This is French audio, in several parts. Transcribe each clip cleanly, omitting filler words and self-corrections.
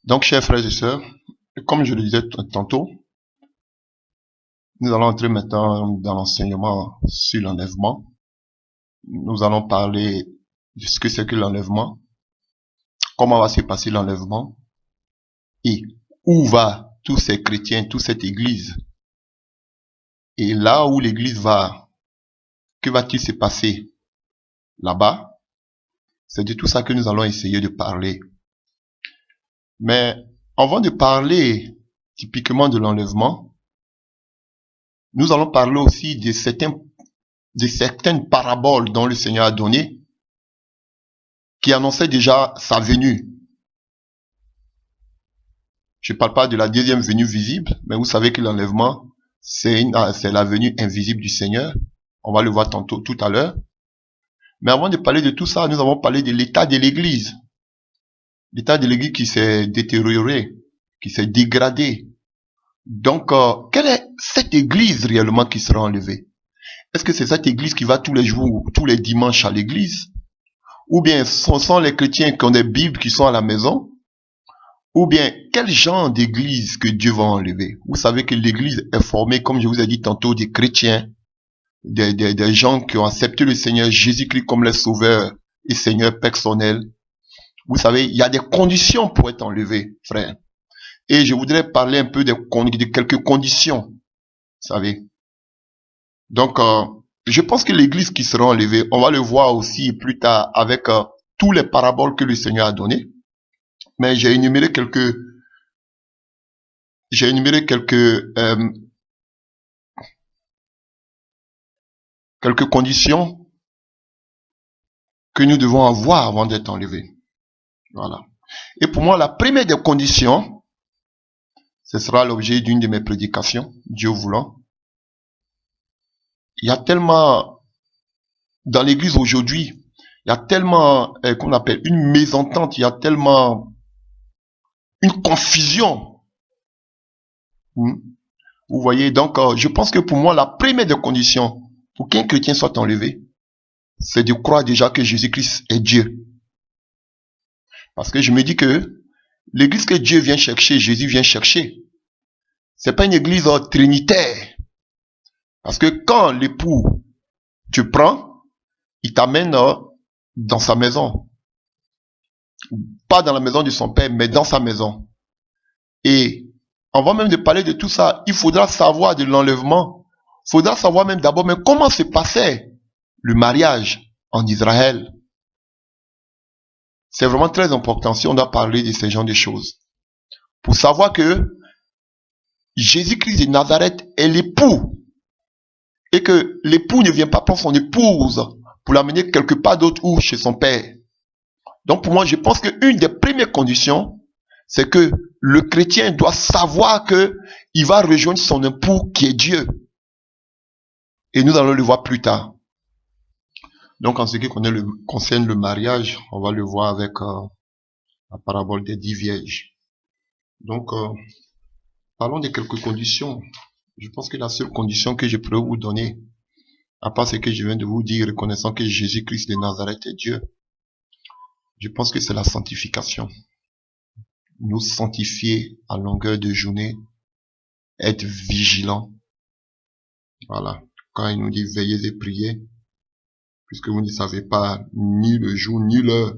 Donc, chers frères et sœurs, comme je le disais tantôt, nous allons entrer maintenant dans l'enseignement sur l'enlèvement. Nous allons parler de ce que c'est que l'enlèvement, comment va se passer l'enlèvement et où va tous ces chrétiens, toute cette église. Et là où l'église va, que va-t-il se passer là-bas? C'est de tout ça que nous allons essayer de parler. Mais avant de parler typiquement de l'enlèvement, nous allons parler aussi de certaines paraboles dont le Seigneur a donné, qui annonçaient déjà sa venue. Je ne parle pas de la deuxième venue visible, mais vous savez que l'enlèvement, c'est la venue invisible du Seigneur. On va le voir tout à l'heure. Mais avant de parler de tout ça, nous avons parlé de l'état de l'Église. L'état de l'Église qui s'est détérioré, qui s'est dégradé. Donc, quelle est cette Église réellement qui sera enlevée? Est-ce que c'est cette Église qui va tous les jours, tous les dimanches à l'Église? Ou bien ce sont les chrétiens qui ont des Bibles qui sont à la maison? Ou bien quel genre d'Église que Dieu va enlever? Vous savez que l'Église est formée, comme je vous ai dit tantôt, des chrétiens, des gens qui ont accepté le Seigneur Jésus-Christ comme leur sauveur et Seigneur personnel. Vous savez, il y a des conditions pour être enlevé, frère. Et je voudrais parler un peu de quelques conditions, vous savez. Donc, je pense que l'église qui sera enlevée, on va le voir aussi plus tard avec tous les paraboles que le Seigneur a données. Mais j'ai énuméré quelques conditions que nous devons avoir avant d'être enlevés. Voilà. Et pour moi, la première des conditions, ce sera l'objet d'une de mes prédications, Dieu voulant. Il y a tellement, dans l'église aujourd'hui, il y a tellement, qu'on appelle une mésentente, il y a tellement une confusion. Vous voyez, donc, je pense que pour moi, la première des conditions pour qu'un chrétien soit enlevé, c'est de croire déjà que Jésus-Christ est Dieu. Parce que je me dis que l'église que Dieu vient chercher, Jésus vient chercher, c'est pas une église trinitaire. Parce que quand l'époux te prend, il t'amène dans sa maison. Pas dans la maison de son père, mais dans sa maison. Et avant même de parler de tout ça, il faudra savoir de l'enlèvement. Il faudra savoir même d'abord, mais comment se passait le mariage en Israël. C'est vraiment très important si on doit parler de ce genre de choses. Pour savoir que Jésus-Christ de Nazareth est l'époux. Et que l'époux ne vient pas prendre son épouse pour l'amener quelque part d'autre ou chez son père. Donc pour moi, je pense qu'une des premières conditions, c'est que le chrétien doit savoir que il va rejoindre son époux qui est Dieu. Et nous allons le voir plus tard. Donc en ce qui concerne le mariage, on va le voir avec la parabole des 10 vierges. Donc parlons de quelques conditions. Je pense que la seule condition que je pourrais vous donner, à part ce que je viens de vous dire, reconnaissant que Jésus-Christ de Nazareth est Dieu, je pense que c'est la sanctification. Nous sanctifier à longueur de journée, être vigilant. Voilà. Quand il nous dit veillez et priez, puisque vous ne savez pas ni le jour ni l'heure.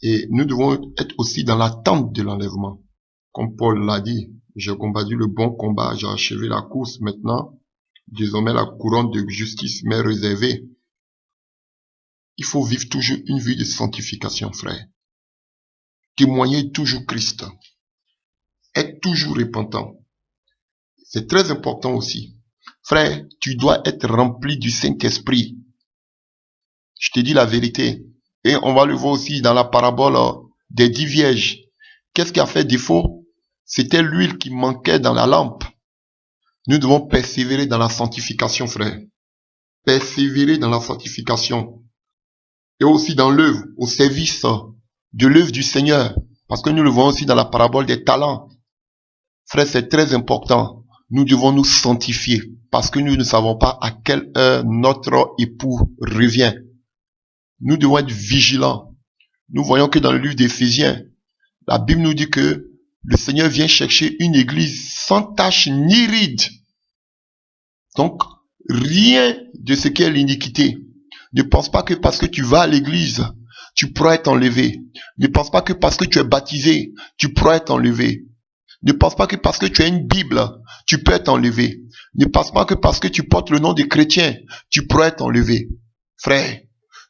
Et nous devons être aussi dans l'attente de l'enlèvement. Comme Paul l'a dit, j'ai combattu le bon combat, j'ai achevé la course. Maintenant, désormais la couronne de justice m'est réservée. Il faut vivre toujours une vie de sanctification, frère. Témoigner toujours Christ. Être toujours repentant. C'est très important aussi. Frère, tu dois être rempli du Saint-Esprit. Je te dis la vérité. Et on va le voir aussi dans la parabole des 10 vierges. Qu'est-ce qui a fait défaut? C'était l'huile qui manquait dans la lampe. Nous devons persévérer dans la sanctification, frère. Persévérer dans la sanctification. Et aussi dans l'œuvre, au service de l'œuvre du Seigneur. Parce que nous le voyons aussi dans la parabole des talents. Frère, c'est très important. Nous devons nous sanctifier. Parce que nous ne savons pas à quelle heure notre époux revient. Nous devons être vigilants. Nous voyons que dans le livre d'Éphésiens, La Bible nous dit que le Seigneur vient chercher une église sans tache ni ride. Donc, rien de ce qui est l'iniquité. Ne pense pas que parce que tu vas à l'église, tu pourras être enlevé. Ne pense pas que parce que tu es baptisé, tu pourras être enlevé. Ne pense pas que parce que tu as une Bible, tu peux être enlevé. Ne pense pas que parce que tu portes le nom de chrétien, tu pourras être enlevé. Frère,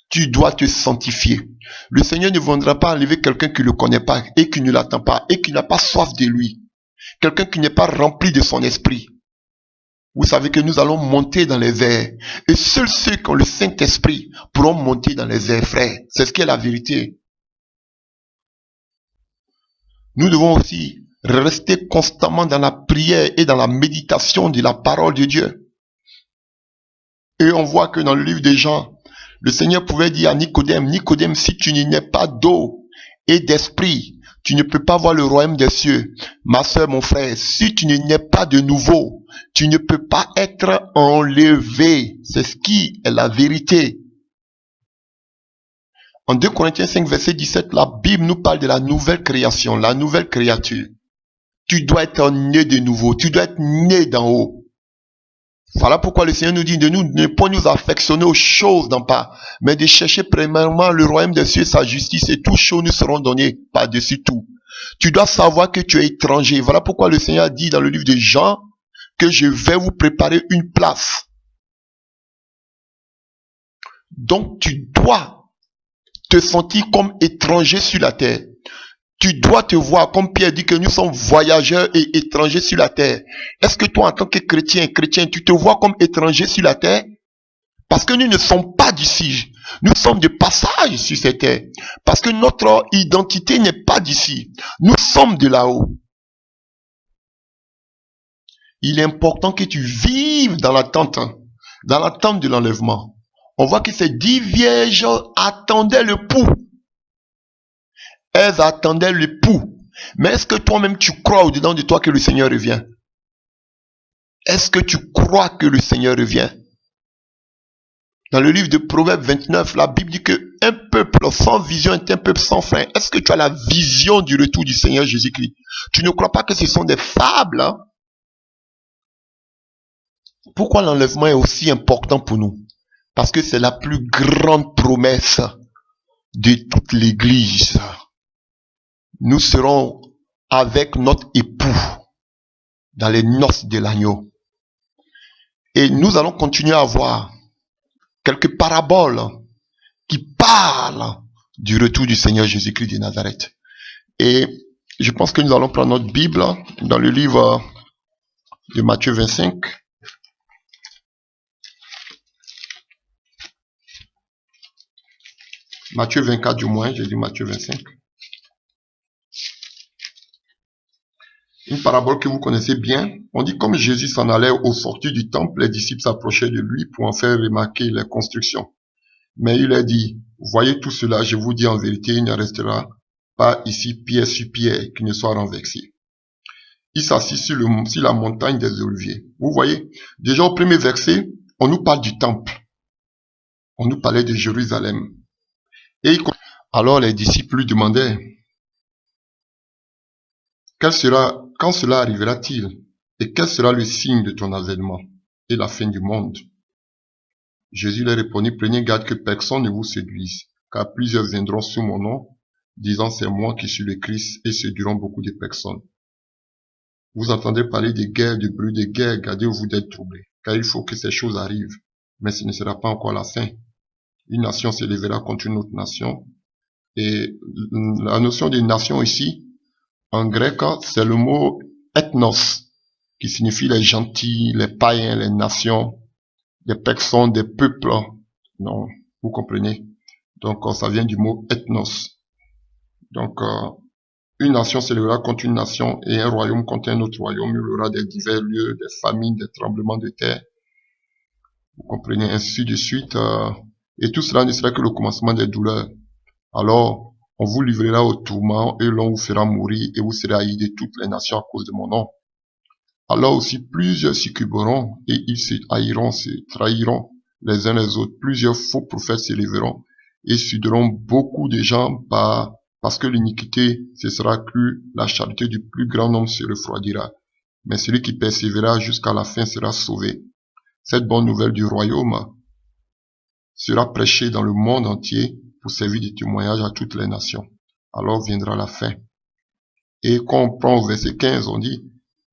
tu dois te sanctifier. Le Seigneur ne viendra pas enlever quelqu'un qui ne le connaît pas et qui ne l'attend pas et qui n'a pas soif de lui. Quelqu'un qui n'est pas rempli de son esprit. Vous savez que nous allons monter dans les airs. Et seuls ceux qui ont le Saint-Esprit pourront monter dans les airs, frère. C'est ce qui est la vérité. Nous devons aussi rester constamment dans la prière et dans la méditation de la parole de Dieu. Et on voit que dans le livre des Jean, le Seigneur pouvait dire à Nicodème, Nicodème, si tu n'es pas d'eau et d'esprit, tu ne peux pas voir le royaume des cieux. Ma soeur, mon frère, si tu n'es pas de nouveau, tu ne peux pas être enlevé. C'est ce qui est la vérité. En 2 Corinthiens 5, verset 17, la Bible nous parle de la nouvelle création, la nouvelle créature. Tu dois être né de nouveau, tu dois être né d'en haut. Voilà pourquoi le Seigneur nous dit de nous ne pas nous affectionner aux choses d'en bas, mais de chercher premièrement le royaume des cieux, sa justice, et toutes choses nous seront données par-dessus tout. Tu dois savoir que tu es étranger. Voilà pourquoi le Seigneur dit dans le livre de Jean que je vais vous préparer une place. Donc tu dois te sentir comme étranger sur la terre. Tu dois te voir, comme Pierre dit que nous sommes voyageurs et étrangers sur la terre. Est-ce que toi, en tant que chrétien, tu te vois comme étranger sur la terre? Parce que nous ne sommes pas d'ici. Nous sommes de passage sur cette terre. Parce que notre identité n'est pas d'ici. Nous sommes de là-haut. Il est important que tu vives dans l'attente de l'enlèvement. On voit que ces 10 vierges attendaient le pouls. Elles attendaient l'époux. Mais est-ce que toi-même tu crois au-dedans de toi que le Seigneur revient? Est-ce que tu crois que le Seigneur revient? Dans le livre de Proverbes 29, la Bible dit que un peuple sans vision est un peuple sans fin. Est-ce que tu as la vision du retour du Seigneur Jésus-Christ? Tu ne crois pas que ce sont des fables, hein? Pourquoi l'enlèvement est aussi important pour nous? Parce que c'est la plus grande promesse de toute l'Église. Nous serons avec notre époux dans les noces de l'agneau. Et nous allons continuer à voir quelques paraboles qui parlent du retour du Seigneur Jésus-Christ de Nazareth. Et je pense que nous allons prendre notre Bible dans le livre de Matthieu 25. Matthieu 24 du moins, j'ai dit Matthieu 25. Une parabole que vous connaissez bien. On dit comme Jésus s'en allait au sortir du temple, les disciples s'approchaient de lui pour en faire remarquer les constructions. Mais il a dit, voyez tout cela, je vous dis en vérité, il ne restera pas ici pierre sur pierre qui ne soit renversé. Il s'assit sur la montagne des Oliviers. Vous voyez, déjà au premier verset, on nous parle du temple. On nous parlait de Jérusalem. Et alors les disciples lui demandaient, quand cela arrivera-t-il? Et quel sera le signe de ton avènement et la fin du monde? Jésus leur répondit, prenez garde que personne ne vous séduise, car plusieurs viendront sous mon nom, disant c'est moi qui suis le Christ, et séduiront beaucoup de personnes. Vous entendrez parler de guerre, de bruit de guerre, gardez-vous d'être troublés, car il faut que ces choses arrivent, mais ce ne sera pas encore la fin. Une nation se lèvera contre une autre nation, et la notion de nation ici, en grec, c'est le mot ethnos, qui signifie les gentils, les païens, les nations, les personnes, des peuples. Non, vous comprenez. Donc, ça vient du mot ethnos. Donc, une nation s'élèvera contre une nation et un royaume contre un autre royaume. Il y aura des divers lieux, des famines, des tremblements de terre. Vous comprenez, ainsi de suite. Et tout cela ne sera que le commencement des douleurs. Alors, on vous livrera au tourment et l'on vous fera mourir et vous serez haïs de toutes les nations à cause de mon nom. Alors aussi plusieurs succomberont et ils se haïront, se trahiront les uns les autres. Plusieurs faux prophètes s'élèveront et suivront beaucoup de gens par Parce que l'iniquité cessera plus, la charité du plus grand nombre se refroidira. Mais celui qui persévérera jusqu'à la fin sera sauvé. Cette bonne nouvelle du royaume sera prêchée dans le monde entier pour servir de témoignage à toutes les nations. Alors viendra la fin. Et quand on prend au verset 15, on dit,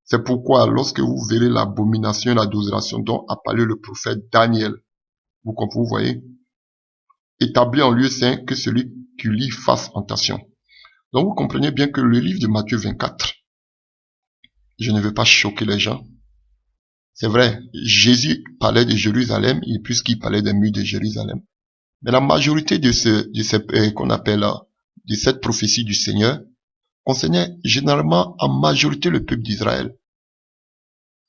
c'est pourquoi lorsque vous verrez l'abomination et la désolation dont a parlé le prophète Daniel, vous voyez, établi en lieu saint, que celui qui lit fasse tentation. Donc vous comprenez bien que le livre de Matthieu 24, je ne veux pas choquer les gens. C'est vrai, Jésus parlait de Jérusalem, puisqu'il parlait des murs de Jérusalem. Mais la majorité de qu'on appelle, de cette prophétie du Seigneur, concernait généralement en majorité le peuple d'Israël.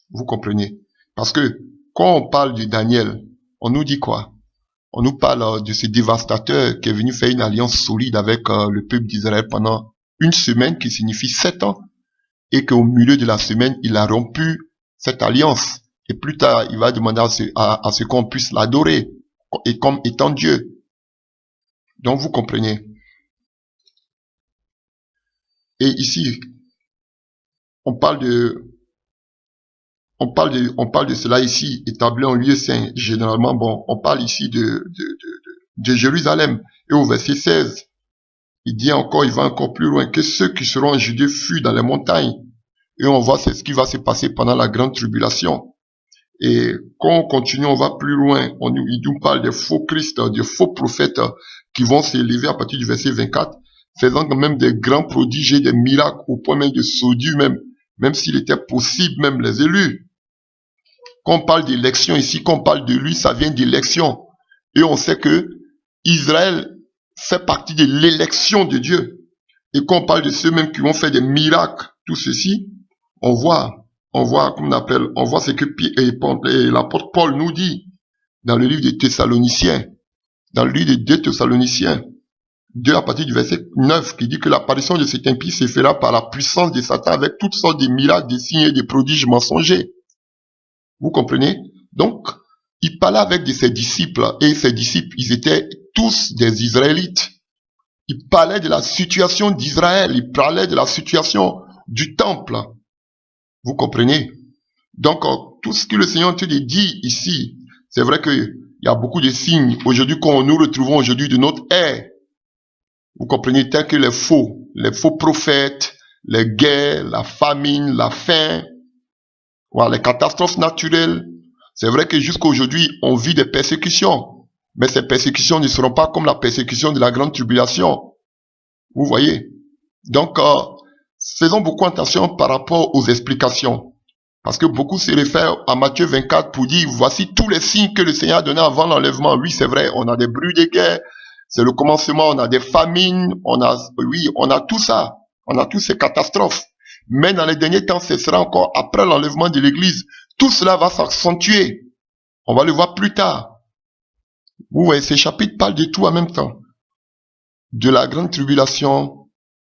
Vous comprenez? Parce que quand on parle de Daniel, on nous dit quoi? On nous parle de ce dévastateur qui est venu faire une alliance solide avec le peuple d'Israël pendant une semaine, qui signifie 7 ans, et qu'au milieu de la semaine, il a rompu cette alliance. Et plus tard, il va demander à ce qu'on puisse l'adorer, et comme étant Dieu. Donc vous comprenez. Et ici, on parle de cela ici, établi en lieu saint. Généralement, bon, on parle ici de Jérusalem. Et au verset 16, il dit encore, il va encore plus loin, que ceux qui seront en Judée fuient dans les montagnes. Et on voit c'est ce qui va se passer pendant la grande tribulation. Et quand on continue, on va plus loin. Il nous parle des faux Christ, des faux prophètes qui vont s'élever à partir du verset 24, faisant quand même des grands prodiges et des miracles au point même de saudir même s'il était possible même les élus. Quand on parle d'élection ici, quand on parle de lui, ça vient d'élection. Et on sait que Israël fait partie de l'élection de Dieu. Et quand on parle de ceux-mêmes qui vont faire des miracles, tout ceci, on voit ce que l'apôtre Paul nous dit dans le livre des Thessaloniciens. Dans le livre des 2 Thessaloniciens, 2 à partir du verset 9, qui dit que l'apparition de cet impie se fera par la puissance de Satan avec toutes sortes de miracles, des signes et des prodiges mensongers. Vous comprenez? Donc, il parlait avec ses disciples, et ses disciples, ils étaient tous des Israélites. Il parlait de la situation d'Israël, il parlait de la situation du temple. Vous comprenez? Donc, tout ce que le Seigneur te dit ici, c'est vrai qu'il y a beaucoup de signes aujourd'hui qu'on nous retrouvons aujourd'hui de notre ère. Vous comprenez, tels que les faux prophètes, les guerres, la famine, la faim, voilà, les catastrophes naturelles. C'est vrai que jusqu'à aujourd'hui, on vit des persécutions. Mais ces persécutions ne seront pas comme la persécution de la grande tribulation. Vous voyez? Donc, faisons beaucoup attention par rapport aux explications. Parce que beaucoup se réfèrent à Matthieu 24 pour dire, voici tous les signes que le Seigneur a donnés avant l'enlèvement. Oui, c'est vrai, on a des bruits de guerre, c'est le commencement, on a des famines, on a tout ça. On a toutes ces catastrophes. Mais dans les derniers temps, ce sera encore après l'enlèvement de l'Église. Tout cela va s'accentuer. On va le voir plus tard. Vous voyez, ces chapitres parlent de tout en même temps. De la grande tribulation,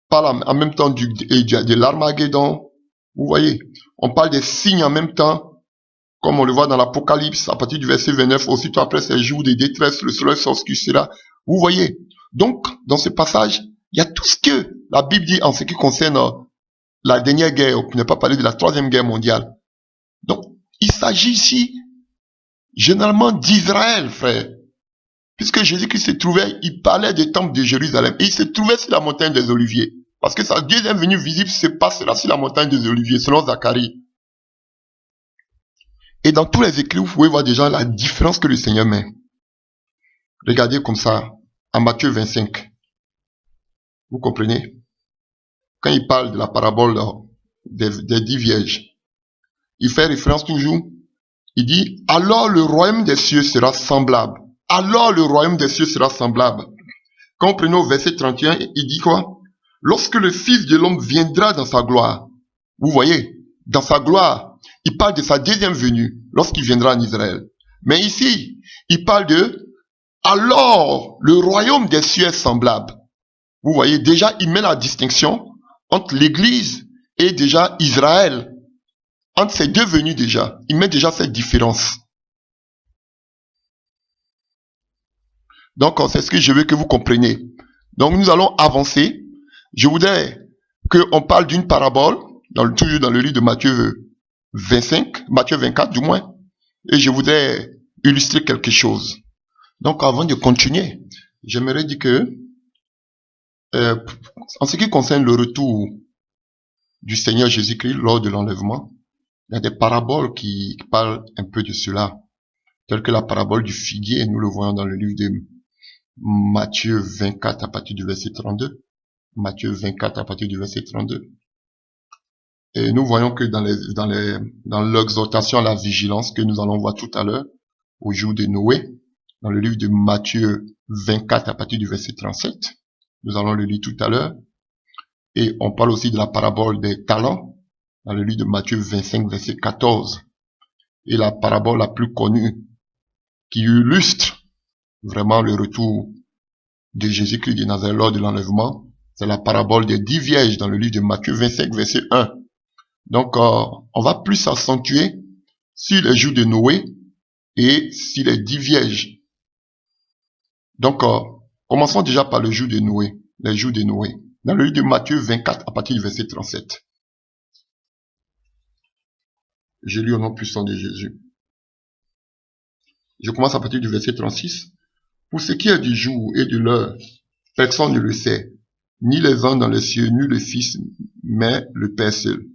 parle en même temps de l'Armageddon. Vous voyez, on parle des signes en même temps, comme on le voit dans l'Apocalypse, à partir du verset 29, aussitôt après ces jours de détresse, le soleil s'obscurcira. Vous voyez, donc, dans ce passage, il y a tout ce que la Bible dit en ce qui concerne la dernière guerre, pour ne pas parler de la 3e guerre mondiale. Donc, il s'agit ici, généralement, d'Israël, frère. Puisque Jésus-Christ se trouvait, il parlait du temple de Jérusalem, et il se trouvait sur la montagne des Oliviers. Parce que sa deuxième venue visible se passera sur la montagne des Oliviers, selon Zacharie. Et dans tous les écrits, vous pouvez voir déjà la différence que le Seigneur met. Regardez comme ça, en Matthieu 25. Vous comprenez? Quand il parle de la parabole des 10 vierges, il fait référence toujours, il dit, alors le royaume des cieux sera semblable. Alors le royaume des cieux sera semblable. Quand on prenait au verset 31, il dit quoi? Lorsque le Fils de l'homme viendra dans sa gloire. Vous voyez, dans sa gloire, il parle de sa deuxième venue, lorsqu'il viendra en Israël. Mais ici, il parle de, alors le royaume des cieux est semblable. Vous voyez, déjà, il met la distinction entre l'Église et déjà Israël. Entre ces deux venues déjà, il met déjà cette différence. Donc, c'est ce que je veux que vous compreniez. Donc, nous allons avancer. Je voudrais qu'on parle d'une parabole, toujours dans le livre de Matthieu 25, Matthieu 24 du moins, et je voudrais illustrer quelque chose. Donc avant de continuer, j'aimerais dire que, en ce qui concerne le retour du Seigneur Jésus-Christ lors de l'enlèvement, il y a des paraboles qui parlent un peu de cela, telles que la parabole du figuier, nous le voyons dans le livre de Matthieu 24 à partir du verset 32. Matthieu 24 à partir du verset 32. Et nous voyons que dans l'exhortation à la vigilance que nous allons voir tout à l'heure, au jour de Noé, dans le livre de Matthieu 24 à partir du verset 37, nous allons le lire tout à l'heure. Et on parle aussi de la parabole des talents, dans le livre de Matthieu 25 verset 14. Et la parabole la plus connue, qui illustre vraiment le retour de Jésus-Christ de Nazareth lors de l'enlèvement, c'est la parabole des 10 vierges dans le livre de Matthieu 25 verset 1. Donc, on va plus s'accentuer sur les jours de Noé et sur les 10 vierges. Donc, commençons déjà par le jour de Noé, les jours de Noé. Dans le livre de Matthieu 24 à partir du verset 37. Je lis au nom puissant de Jésus. Je commence à partir du verset 36. Pour ce qui est du jour et de l'heure, personne ne le sait, ni les anges dans les cieux, ni le Fils, mais le Père seul.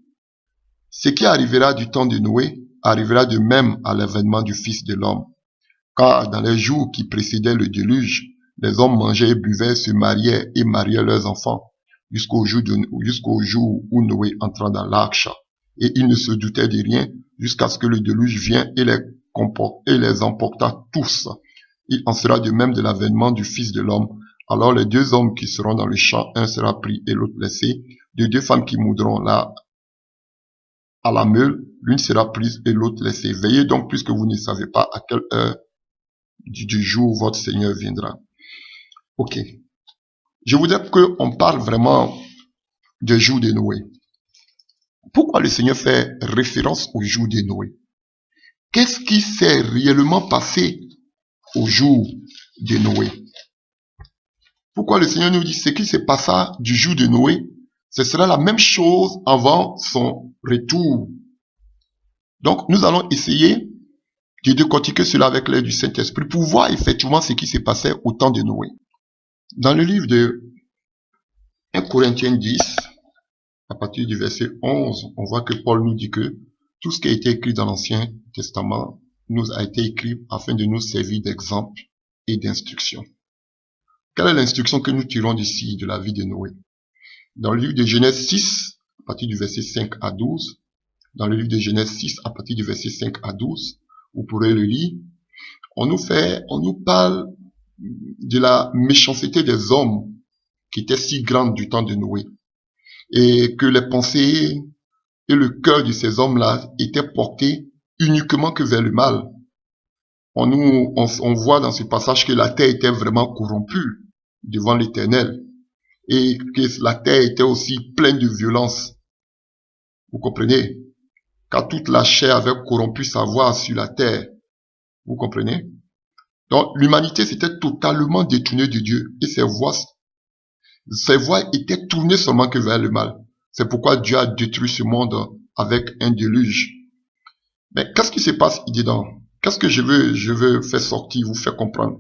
Ce qui arrivera du temps de Noé arrivera de même à l'avènement du Fils de l'homme. Car dans les jours qui précédaient le déluge, les hommes mangeaient et buvaient, se mariaient et mariaient leurs enfants, jusqu'au jour où Noé entra dans l'arche. Et il ne se doutait de rien jusqu'à ce que le déluge vienne et les emporta tous. Il en sera de même de l'avènement du Fils de l'homme. Alors les deux hommes qui seront dans le champ, un sera pris et l'autre laissé. De deux femmes qui moudront là à la meule, l'une sera prise et l'autre laissée. Veillez donc puisque vous ne savez pas à quelle heure du jour votre Seigneur viendra. Ok. Je voudrais qu'on parle vraiment du jour de Noé. Pourquoi le Seigneur fait référence au jour de Noé? Qu'est-ce qui s'est réellement passé au jour de Noé? Pourquoi le Seigneur nous dit ce qui se passa du jour de Noé, ce sera la même chose avant son retour. Donc, nous allons essayer de décortiquer cela avec l'aide du Saint-Esprit pour voir effectivement ce qui se passait au temps de Noé. Dans le livre de 1 Corinthiens 10, à partir du verset 11, on voit que Paul nous dit que tout ce qui a été écrit dans l'Ancien Testament nous a été écrit afin de nous servir d'exemple et d'instruction. Quelle est l'instruction que nous tirons d'ici de la vie de Noé? Dans le livre de Genèse 6, à partir du verset 5 à 12, dans le livre de Genèse 6, à partir du verset 5 à 12, vous pourrez le lire, on nous parle de la méchanceté des hommes qui était si grande du temps de Noé. Et que les pensées et le cœur de ces hommes-là étaient portés uniquement que vers le mal. On voit dans ce passage que la terre était vraiment corrompue devant l'Éternel. Et que la terre était aussi pleine de violence. Vous comprenez? Car toute la chair avait corrompu sa voie sur la terre. Vous comprenez? Donc l'humanité s'était totalement détournée de Dieu. Et ses voies étaient tournées seulement que vers le mal. C'est pourquoi Dieu a détruit ce monde avec un déluge. Mais qu'est-ce qui se passe dedans? Qu'est-ce que je veux faire sortir, vous faire comprendre?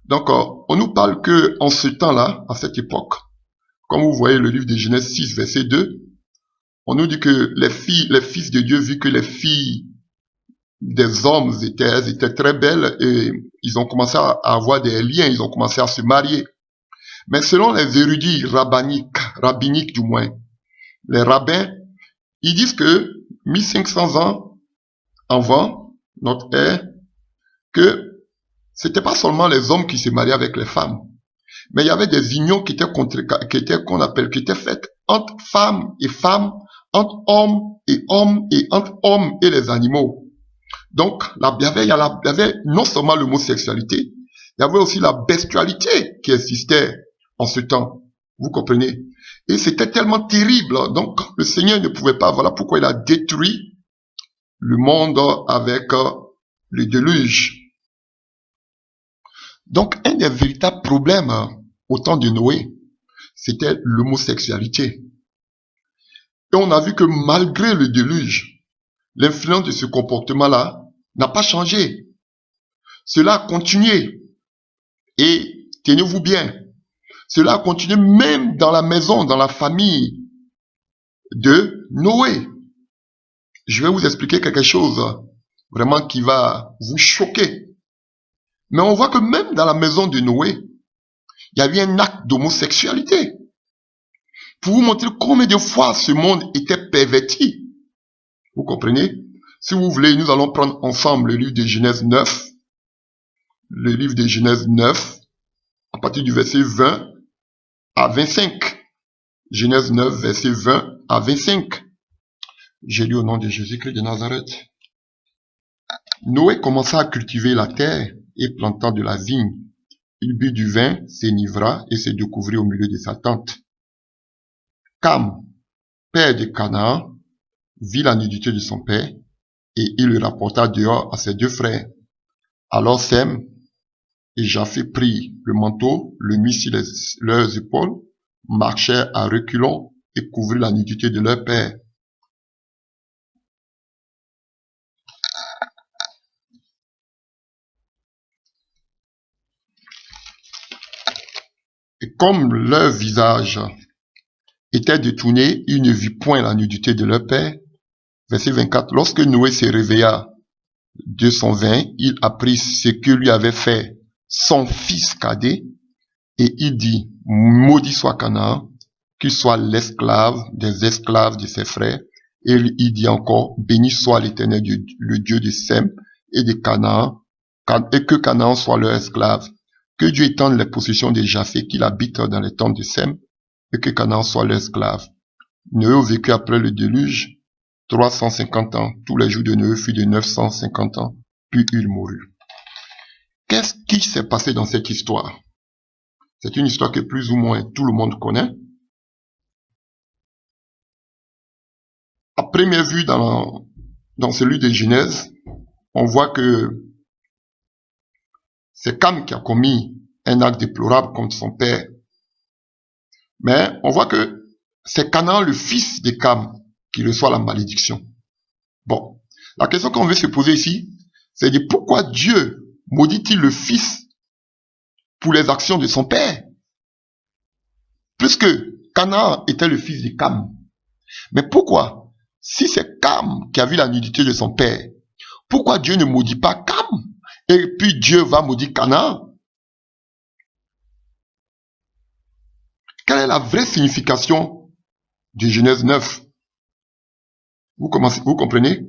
Donc, on nous parle que en ce temps-là, à cette époque, comme vous voyez le livre de Genèse 6, verset 2, on nous dit que les fils de Dieu, vu que les filles des hommes étaient très belles, et ils ont commencé à avoir des liens, ils ont commencé à se marier. Mais selon les érudits rabbiniques du moins, les rabbins, ils disent que 1500 ans avant notre ère, que c'était pas seulement les hommes qui se mariaient avec les femmes, mais il y avait des unions qui étaient faites entre femmes, entre hommes, et entre hommes et les animaux. Donc, il y avait non seulement l'homosexualité, il y avait aussi la bestialité qui existait en ce temps. Vous comprenez? Et c'était tellement terrible. Donc, le Seigneur ne pouvait pas. Voilà pourquoi il a détruit le monde avec le déluge. Donc, un des véritables problèmes au temps de Noé, c'était l'homosexualité. Et on a vu que malgré le déluge, l'influence de ce comportement-là n'a pas changé. Cela a continué. Et tenez-vous bien, cela a continué même dans la maison, dans la famille de Noé. Je vais vous expliquer quelque chose vraiment qui va vous choquer. Mais on voit que même dans la maison de Noé, il y avait un acte d'homosexualité. Pour vous montrer combien de fois ce monde était perverti. Vous comprenez? Si vous voulez, nous allons prendre ensemble le livre de Genèse 9. Le livre de Genèse 9, à partir du verset 20 à 25. Genèse 9, verset 20 à 25. J'ai lu au nom de Jésus-Christ de Nazareth. Noé commença à cultiver la terre et planta de la vigne. Il but du vin, s'enivra et se découvrit au milieu de sa tente. Cam, père de Canaan, vit la nudité de son père et il le rapporta dehors à ses deux frères. Alors Sem et Japheth prirent le manteau, le mit sur leurs épaules, marchèrent à reculons et couvrirent la nudité de leur père. Et comme leur visage était détourné, ils ne virent point la nudité de leur père. Verset 24. Lorsque Noé se réveilla de son vin, il apprit ce que lui avait fait son fils cadet, et il dit, maudit soit Canaan, qu'il soit l'esclave des esclaves de ses frères. Et il dit encore, béni soit l'Éternel, le Dieu de Sem et de Canaan, et que Canaan soit leur esclave. Que Dieu étende les possessions de Japheth, qu'il habite dans les tentes de Sem, et que Canaan soit leur esclave. Noé vécut après le déluge 350 ans. Tous les jours de Noé furent de 950 ans, puis il mourut. Qu'est-ce qui s'est passé dans cette histoire? C'est une histoire que plus ou moins tout le monde connaît. À première vue, dans celui de Genèse, on voit que c'est Cam qui a commis un acte déplorable contre son père. Mais on voit que c'est Canaan, le fils de Cam, qui reçoit la malédiction. Bon, la question qu'on veut se poser ici, c'est de pourquoi Dieu maudit-il le fils pour les actions de son père? Puisque Canaan était le fils de Cam. Mais pourquoi, si c'est Cam qui a vu la nudité de son père, pourquoi Dieu ne maudit pas Cam? Et puis Dieu va maudire Canaan? Quelle est la vraie signification de Genèse 9? Vous comprenez?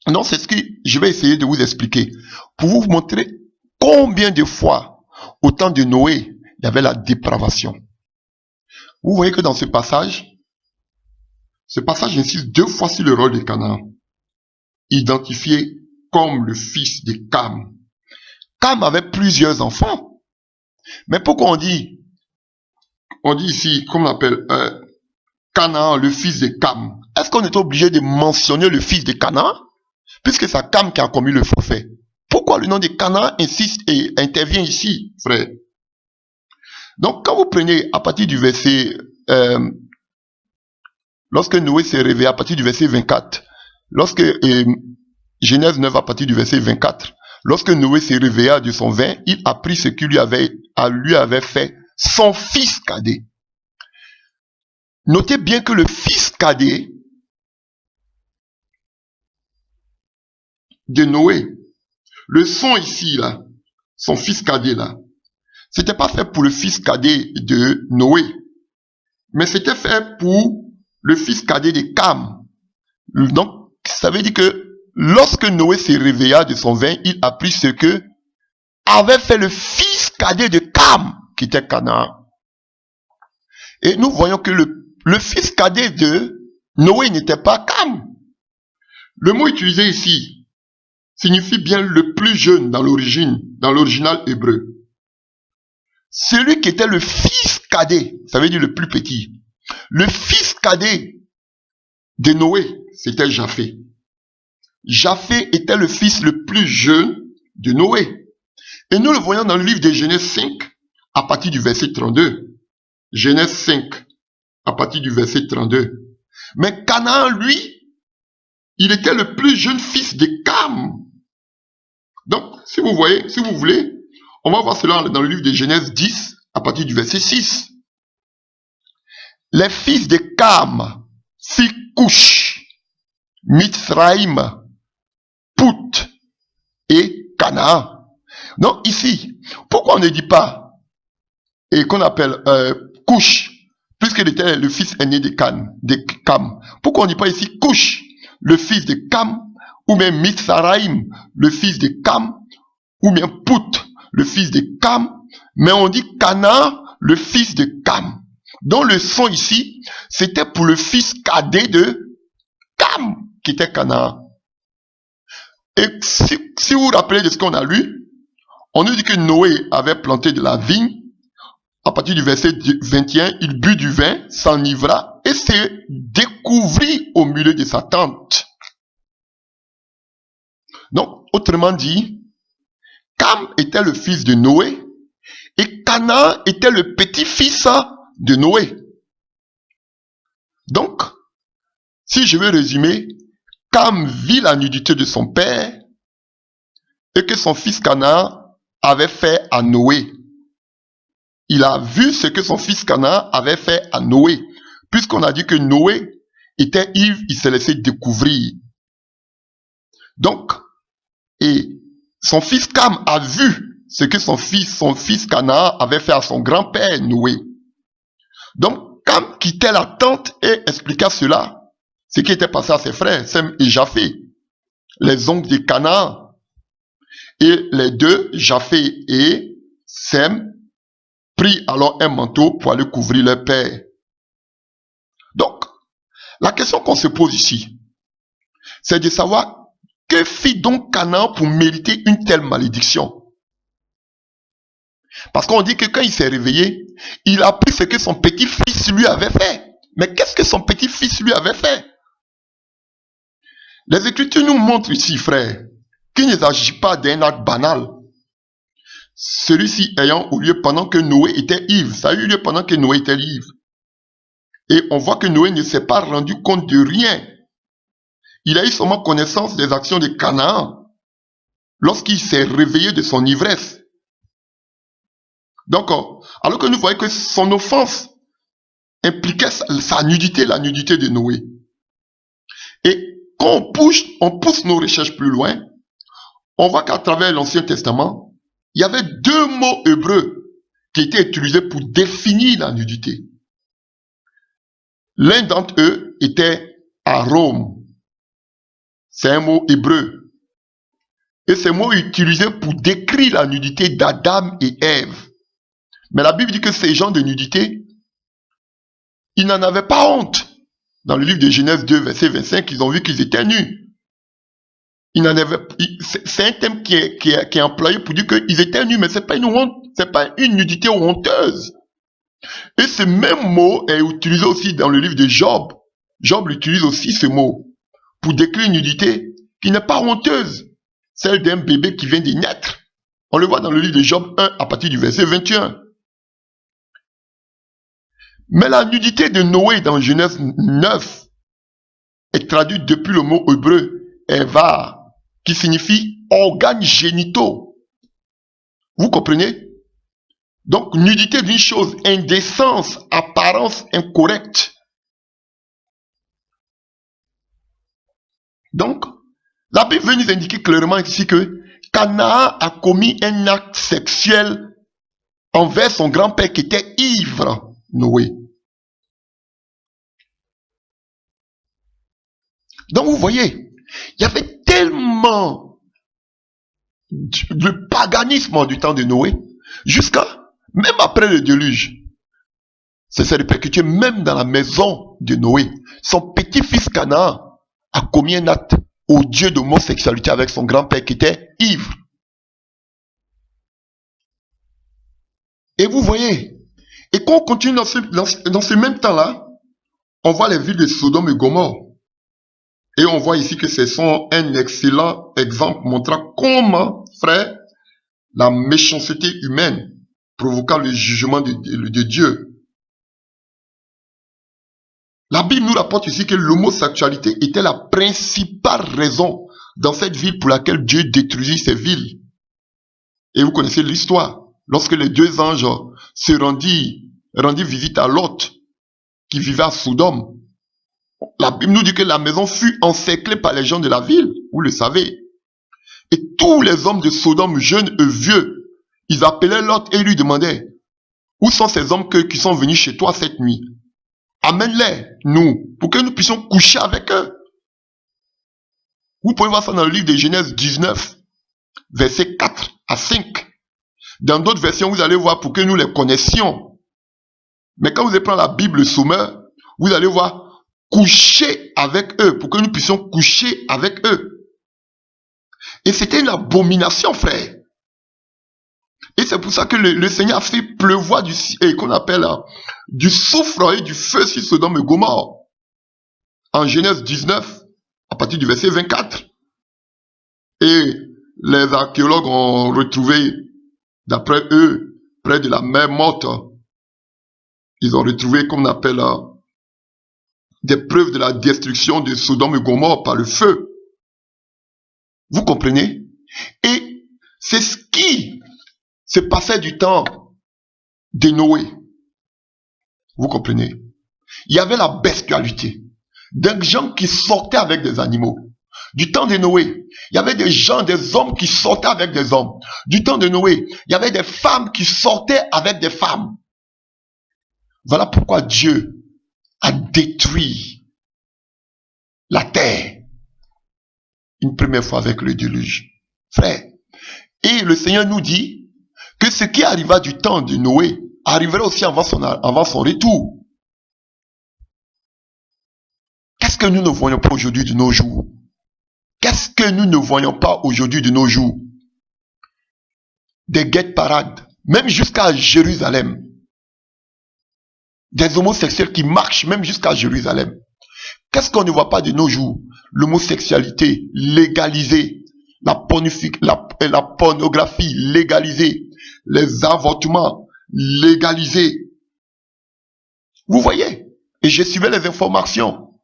Non, c'est ce que je vais essayer de vous expliquer. Pour vous montrer combien de fois, au temps de Noé, il y avait la dépravation. Vous voyez que dans ce passage insiste deux fois sur le rôle de Canaan, identifié comme le fils de Cam. Cam avait plusieurs enfants. Mais pourquoi on dit ici, comme on appelle, Canaan, le fils de Cam? Est-ce qu'on est obligé de mentionner le fils de Canaan? Puisque c'est Cam qui a commis le forfait. Pourquoi le nom de Canaan insiste et intervient ici, frère? Donc, quand vous prenez à partir du verset, lorsque Noé s'est réveillé à partir du verset 24, lorsque Genèse 9 à partir du verset 24, lorsque Noé s'est réveillé de son vin, il apprit ce que lui avait fait son fils cadet. Notez bien que le fils cadet de Noé, le son ici, là, son fils cadet, là, c'était pas fait pour le fils cadet de Noé, mais c'était fait pour le fils cadet de Cam. Donc, ça veut dire que lorsque Noé s'est réveillé de son vin, il apprit ce que avait fait le fils cadet de Cam, qui était Canaan. Et nous voyons que le fils cadet de Noé n'était pas Cam. Le mot utilisé ici signifie bien le plus jeune dans l'original hébreu. Celui qui était le fils cadet, ça veut dire le plus petit. Le fils cadet de Noé, c'était Japheth. Japheth était le fils le plus jeune de Noé. Et nous le voyons dans le livre de Genèse 5, à partir du verset 32. Genèse 5, à partir du verset 32. Mais Canaan, lui, il était le plus jeune fils de Cam. Donc, si vous voulez, on va voir cela dans le livre de Genèse 10, à partir du verset 6. Les fils de Cam, c'est Cush, Mithraïm, Pout et Canaan. Donc ici, pourquoi on ne dit pas, et qu'on appelle Cush, puisqu'il était le fils aîné de Cam, pourquoi on ne dit pas ici Cush, le fils de Cam, ou bien Mithraïm, le fils de Cam, ou bien Pout, le fils de Cam, mais on dit Canaan, le fils de Cam. Donc le son ici, c'était pour le fils cadet de Cam, qui était Canaan. Et si vous vous rappelez de ce qu'on a lu, on nous dit que Noé avait planté de la vigne. À partir du verset 21, il but du vin, s'enivra et se découvrit au milieu de sa tente. Donc, autrement dit, Cam était le fils de Noé et Canaan était le petit-fils de Noé. Donc, si je veux résumer, Cam vit la nudité de son père et que son fils Canaan avait fait à Noé. Il a vu ce que son fils Canaan avait fait à Noé. Puisqu'on a dit que Noé était ivre, il s'est laissé découvrir. Donc, et son fils Cam a vu ce que son fils Canaan avait fait à son grand-père Noé. Donc, Cam quittait la tente et expliqua cela, ce qui était passé à ses frères, Sem et Japheth, les oncles de Canaan. Et les deux, Japheth et Sem, prit alors un manteau pour aller couvrir leur père. Donc, la question qu'on se pose ici, c'est de savoir que fit donc Canaan pour mériter une telle malédiction. Parce qu'on dit que quand il s'est réveillé, il a appris ce que son petit-fils lui avait fait. Mais qu'est-ce que son petit-fils lui avait fait? Les Écritures nous montrent ici, frère, qu'il ne s'agit pas d'un acte banal. Celui-ci ayant eu lieu pendant que Noé était ivre. Ça a eu lieu pendant que Noé était ivre. Et on voit que Noé ne s'est pas rendu compte de rien. Il a eu seulement connaissance des actions de Canaan lorsqu'il s'est réveillé de son ivresse. Donc, alors que nous voyons que son offense impliquait sa nudité, la nudité de Noé. Et quand on pousse nos recherches plus loin, on voit qu'à travers l'Ancien Testament, il y avait deux mots hébreux qui étaient utilisés pour définir la nudité. L'un d'entre eux était arom. C'est un mot hébreu. Et ce mot est utilisé pour décrire la nudité d'Adam et Ève. Mais la Bible dit que ces gens de nudité, ils n'en avaient pas honte. Dans le livre de Genèse 2, verset 25, ils ont vu qu'ils étaient nus. C'est un thème qui est employé pour dire qu'ils étaient nus, mais c'est pas une honte, c'est pas une nudité honteuse. Et ce même mot est utilisé aussi dans le livre de Job. Job utilise aussi ce mot pour décrire une nudité qui n'est pas honteuse, celle d'un bébé qui vient de naître. On le voit dans le livre de Job 1 à partir du verset 21. Mais la nudité de Noé dans Genèse 9 est traduite depuis le mot hébreu Eva, qui signifie organes génitaux. Vous comprenez? Donc, nudité d'une chose, indécence, apparence incorrecte. Donc, la Bible veut nous indiquer clairement ici que Canaan a commis un acte sexuel envers son grand-père qui était ivre, Noé. Donc, vous voyez, il y avait tellement de paganisme du temps de Noé, jusqu'à, même après le déluge, ça s'est répercuté même dans la maison de Noé. Son petit-fils Canaan a commis un acte odieux d'homosexualité avec son grand-père qui était ivre. Et vous voyez, et quand on continue dans ce même temps-là, on voit les villes de Sodome et Gomorrhe. Et on voit ici que ce sont un excellent exemple montrant comment, frère, la méchanceté humaine provoqua le jugement de Dieu. La Bible nous rapporte ici que l'homosexualité était la principale raison dans cette ville pour laquelle Dieu détruisit ces villes. Et vous connaissez l'histoire. Lorsque les deux anges se rendirent visite à Lot, qui vivait à Sodome, la Bible nous dit que la maison fut encerclée par les gens de la ville, vous le savez. Et tous les hommes de Sodome, jeunes et vieux, ils appelaient Lot et lui demandaient, où sont ces hommes qui sont venus chez toi cette nuit? Amène-les, nous, pour que nous puissions coucher avec eux. Vous pouvez voir ça dans le livre de Genèse 19, versets 4 à 5. Dans d'autres versions, vous allez voir pour que nous les connaissions. Mais quand vous allez prendre la Bible sommeur, vous allez voir coucher avec eux, pour que nous puissions coucher avec eux. Et c'était une abomination, frère. Et c'est pour ça que le Seigneur a fait pleuvoir qu'on appelle du soufre et du feu sur Sodome et Gomorrhe. En Genèse 19, à partir du verset 24. Et les archéologues ont retrouvé, d'après eux, près de la mer Morte, ils ont retrouvé, comme on appelle, des preuves de la destruction de Sodome et Gomorrhe par le feu. Vous comprenez? Et c'est ce qui se passait du temps de Noé. Vous comprenez? Il y avait la bestialité. Des gens qui sortaient avec des animaux. Du temps de Noé, il y avait des hommes qui sortaient avec des hommes. Du temps de Noé, il y avait des femmes qui sortaient avec des femmes. Voilà pourquoi Dieu a détruit la terre une première fois avec le déluge. Frère, et le Seigneur nous dit que ce qui arriva du temps de Noé arriverait aussi avant son retour. Qu'est-ce que nous ne voyons pas aujourd'hui de nos jours? Qu'est-ce que nous ne voyons pas aujourd'hui de nos jours? Des guet-parades, même jusqu'à Jérusalem. Des homosexuels qui marchent même jusqu'à Jérusalem. Qu'est-ce qu'on ne voit pas de nos jours? L'homosexualité légalisée, la pornographie légalisée, les avortements légalisés. Vous voyez? Et je suivais les informations.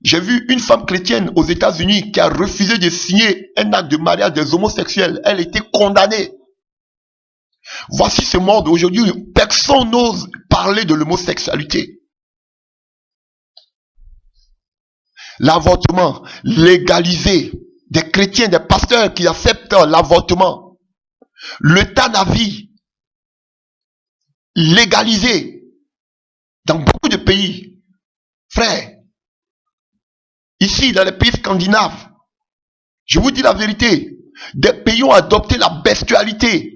J'ai vu une femme chrétienne aux États-Unis qui a refusé de signer un acte de mariage des homosexuels. Elle était condamnée. Voici ce monde aujourd'hui où personne n'ose parler de l'homosexualité. L'avortement légalisé, des chrétiens, des pasteurs qui acceptent l'avortement. L'euthanasie légalisé dans beaucoup de pays. Frère, ici dans les pays scandinaves, je vous dis la vérité, des pays ont adopté la bestialité.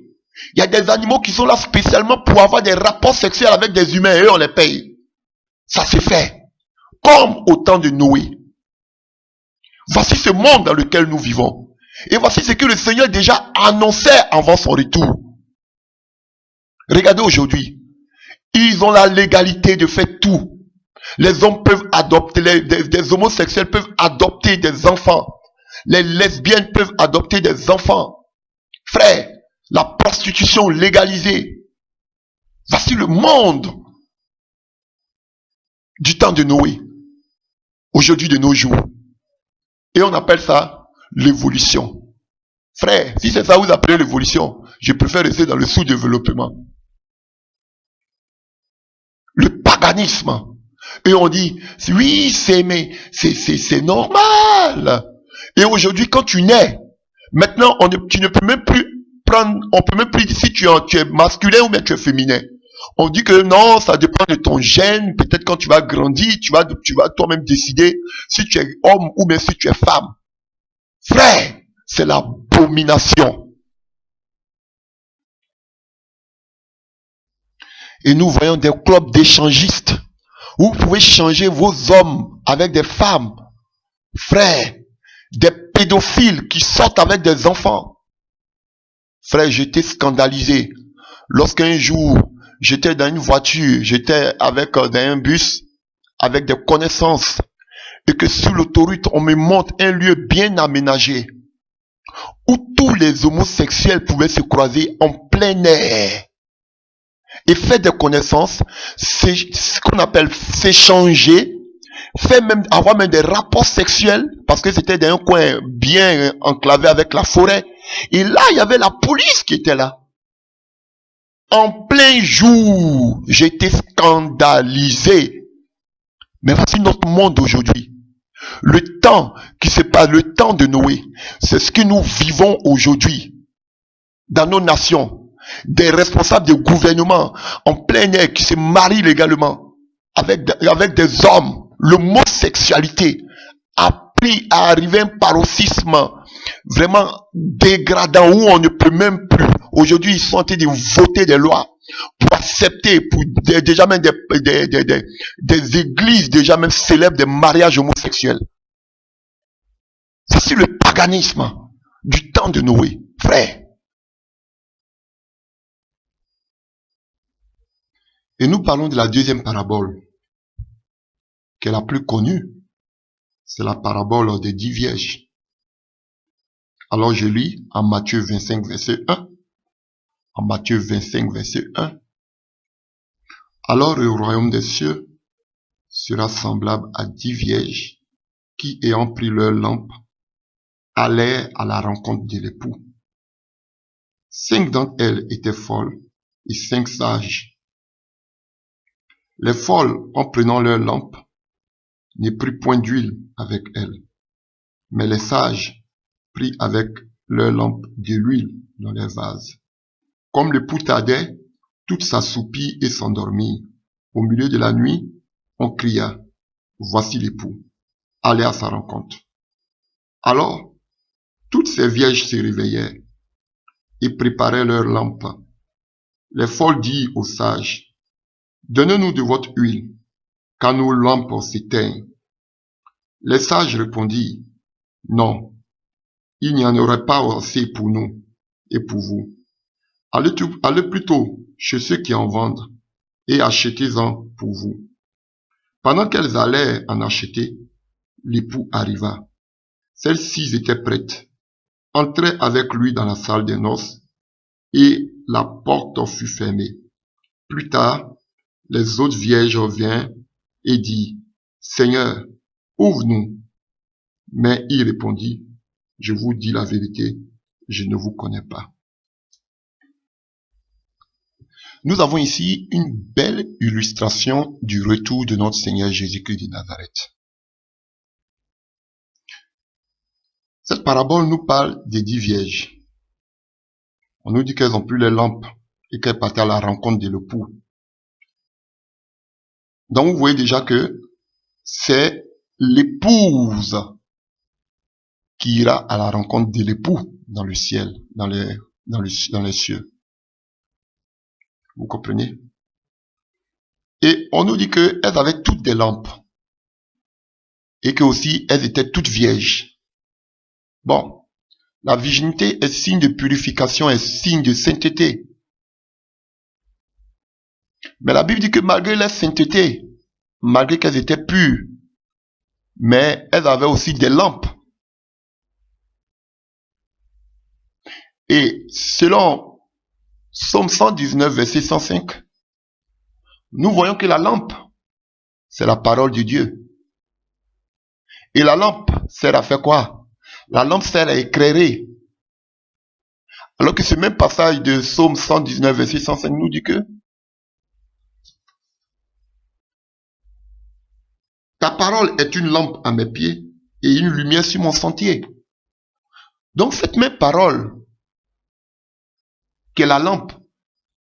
Il y a des animaux qui sont là spécialement pour avoir des rapports sexuels avec des humains et eux on les paye. Ça s'est fait. Comme au temps de Noé. Voici ce monde dans lequel nous vivons. Et voici ce que le Seigneur déjà annonçait avant son retour. Regardez aujourd'hui. Ils ont la légalité de faire tout. Les hommes peuvent adopter, des homosexuels peuvent adopter des enfants. Les lesbiennes peuvent adopter des enfants. Frère, la prostitution légalisée. Voici le monde du temps de Noé. Aujourd'hui de nos jours. Et on appelle ça l'évolution. Frère, si c'est ça que vous appelez l'évolution, je préfère rester dans le sous-développement. Le paganisme. Et on dit, oui, c'est normal. Et aujourd'hui, quand tu nais, maintenant, tu ne peux même plus prendre, on peut même plus dire si tu es masculin ou bien tu es féminin. On dit que non, ça dépend de ton gène. Peut-être quand tu vas grandir, tu vas toi-même décider si tu es homme ou bien si tu es femme. Frère, c'est l'abomination. Et nous voyons des clubs d'échangistes où vous pouvez changer vos hommes avec des femmes. Frère, des pédophiles qui sortent avec des enfants. Frère, j'étais scandalisé. Lorsqu'un jour, j'étais dans une voiture, j'étais dans un bus, avec des connaissances, et que sur l'autoroute, on me montre un lieu bien aménagé, où tous les homosexuels pouvaient se croiser en plein air, et faire des connaissances, c'est ce qu'on appelle s'échanger, faire même, avoir même des rapports sexuels, parce que c'était dans un coin bien enclavé avec la forêt. Et là, il y avait la police qui était là. En plein jour, j'étais scandalisé. Mais voici notre monde aujourd'hui. Le temps qui se passe, le temps de Noé, c'est ce que nous vivons aujourd'hui dans nos nations. Des responsables de gouvernement en plein air qui se marient légalement avec des hommes. L'homosexualité a pris à arriver un paroxysme vraiment dégradant où on ne peut même plus. Aujourd'hui, ils sont en train de voter des lois pour accepter, pour déjà même des églises déjà même célèbrent des mariages homosexuels. C'est le paganisme du temps de Noé, frère. Et nous parlons de la deuxième parabole, qui est la plus connue. C'est la parabole des 10 vierges. Alors je lis en Matthieu 25, verset 1. En Matthieu 25, verset 1. Alors le royaume des cieux sera semblable à 10 vierges qui, ayant pris leur lampe, allèrent à la rencontre de l'époux. 5 d'entre elles étaient folles et 5 sages. Les folles, en prenant leur lampe, ne prirent point d'huile avec elles, mais les sages prirent avec leur lampe de l'huile dans les vases. Comme l'époux tardait, toutes s'assoupirent et s'endormirent. Au milieu de la nuit, on cria, voici l'époux, allez à sa rencontre. Alors, toutes ces vierges se réveillèrent et préparèrent leurs lampes. Les folles dirent aux sages, donnez-nous de votre huile, car nos lampes s'éteignent. Les sages répondirent, non, il n'y en aurait pas assez pour nous et pour vous. Allez plutôt chez ceux qui en vendent et achetez-en pour vous. Pendant qu'elles allaient en acheter, l'époux arriva. Celles-ci étaient prêtes, entraient avec lui dans la salle des noces et la porte fut fermée. Plus tard, les autres vierges vinrent et dirent, Seigneur, ouvre-nous. Mais il répondit, je vous dis la vérité, je ne vous connais pas. Nous avons ici une belle illustration du retour de notre Seigneur Jésus-Christ de Nazareth. Cette parabole nous parle des 10 vierges. On nous dit qu'elles ont pris les lampes et qu'elles partaient à la rencontre de l'époux. Donc vous voyez déjà que c'est l'épouse qui ira à la rencontre de l'époux dans le ciel, dans les cieux. Vous comprenez? Et on nous dit qu'elles avaient toutes des lampes. Et que aussi elles étaient toutes vierges. Bon, la virginité est signe de purification, est signe de sainteté. Mais la Bible dit que malgré leur sainteté, malgré qu'elles étaient pures, mais elles avaient aussi des lampes. Et selon Psaume 119, verset 105, nous voyons que la lampe, c'est la parole de Dieu. Et la lampe sert à faire quoi? La lampe sert à éclairer. Alors que ce même passage de Psaume 119, verset 105 nous dit que ta parole est une lampe à mes pieds et une lumière sur mon sentier. Donc cette même parole, qui est la lampe,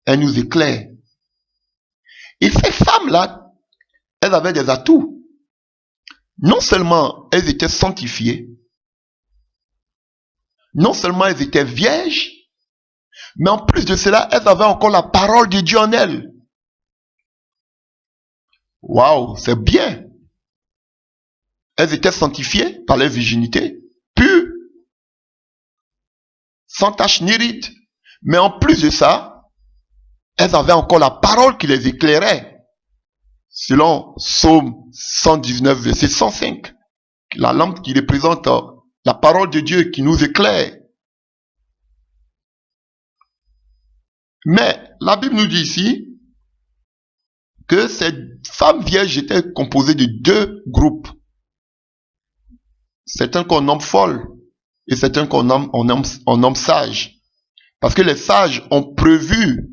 elle nous éclaire. Et ces femmes-là, elles avaient des atouts. Non seulement elles étaient sanctifiées, non seulement elles étaient vierges, mais en plus de cela, elles avaient encore la parole de Dieu en elles. Waouh, c'est bien. Elles étaient sanctifiées par leur virginité, pures, sans tache ni ride. Mais en plus de ça, elles avaient encore la parole qui les éclairait. Selon Psaume 119, verset 105. La lampe qui représente la parole de Dieu qui nous éclaire. Mais la Bible nous dit ici que ces femmes vierges étaient composées de deux groupes. Certains qu'on nomme folles et certains qu'on nomme sages. Parce que les sages ont prévu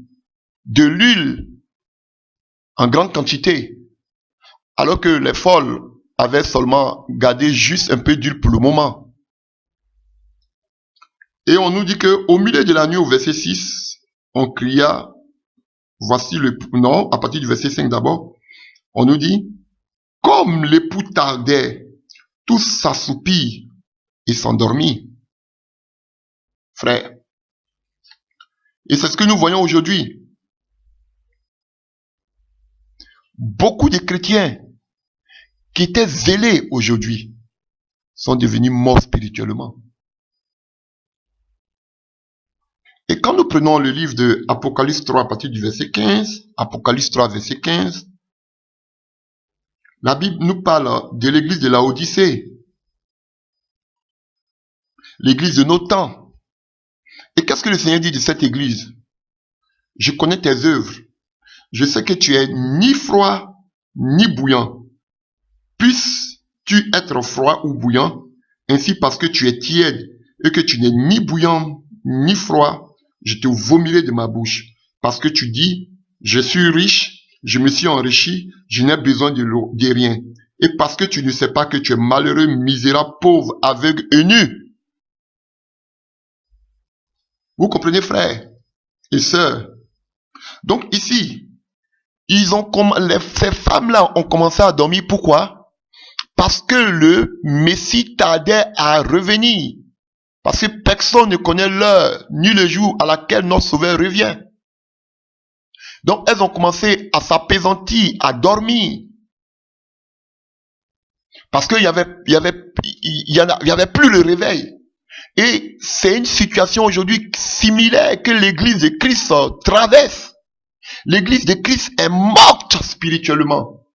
de l'huile en grande quantité, alors que les folles avaient seulement gardé juste un peu d'huile pour le moment. Et on nous dit que au milieu de la nuit, au verset 6, on cria, voici le... Non, à partir du verset 5 d'abord, on nous dit, comme l'époux tardait, tous s'assoupirent et s'endormirent. Frère. Et c'est ce que nous voyons aujourd'hui. Beaucoup de chrétiens qui étaient zélés aujourd'hui sont devenus morts spirituellement. Et quand nous prenons le livre de Apocalypse 3 à partir du verset 15, Apocalypse 3 verset 15, la Bible nous parle de l'église de Laodicée, l'église de nos temps. Et qu'est-ce que le Seigneur dit de cette église? Je connais tes œuvres. Je sais que tu es ni froid ni bouillant. Puisses-tu être froid ou bouillant, ainsi parce que tu es tiède et que tu n'es ni bouillant ni froid, je te vomirai de ma bouche. Parce que tu dis, je suis riche, je me suis enrichi, je n'ai besoin de rien. Et parce que tu ne sais pas que tu es malheureux, misérable, pauvre, aveugle et nu. Vous comprenez, frères et sœurs? Donc ici, ces femmes-là ont commencé à dormir. Pourquoi? Parce que le Messie tardait à revenir. Parce que personne ne connaît l'heure ni le jour à laquelle notre Sauveur revient. Donc elles ont commencé à s'appesantir, à dormir. Parce qu'il y avait plus le réveil. Et c'est une situation aujourd'hui similaire que l'église de Christ traverse. L'église de Christ est morte spirituellement.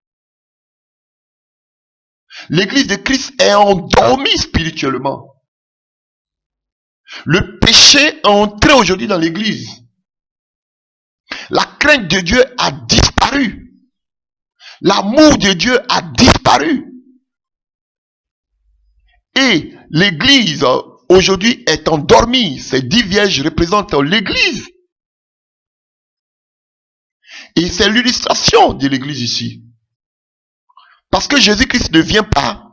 L'église de Christ est endormie spirituellement. Le péché est entré aujourd'hui dans l'église. La crainte de Dieu a disparu. L'amour de Dieu a disparu. Et l'église aujourd'hui est endormie. Ces 10 vierges représentent l'église. Et c'est l'illustration de l'église ici. Parce que Jésus-Christ ne vient pas.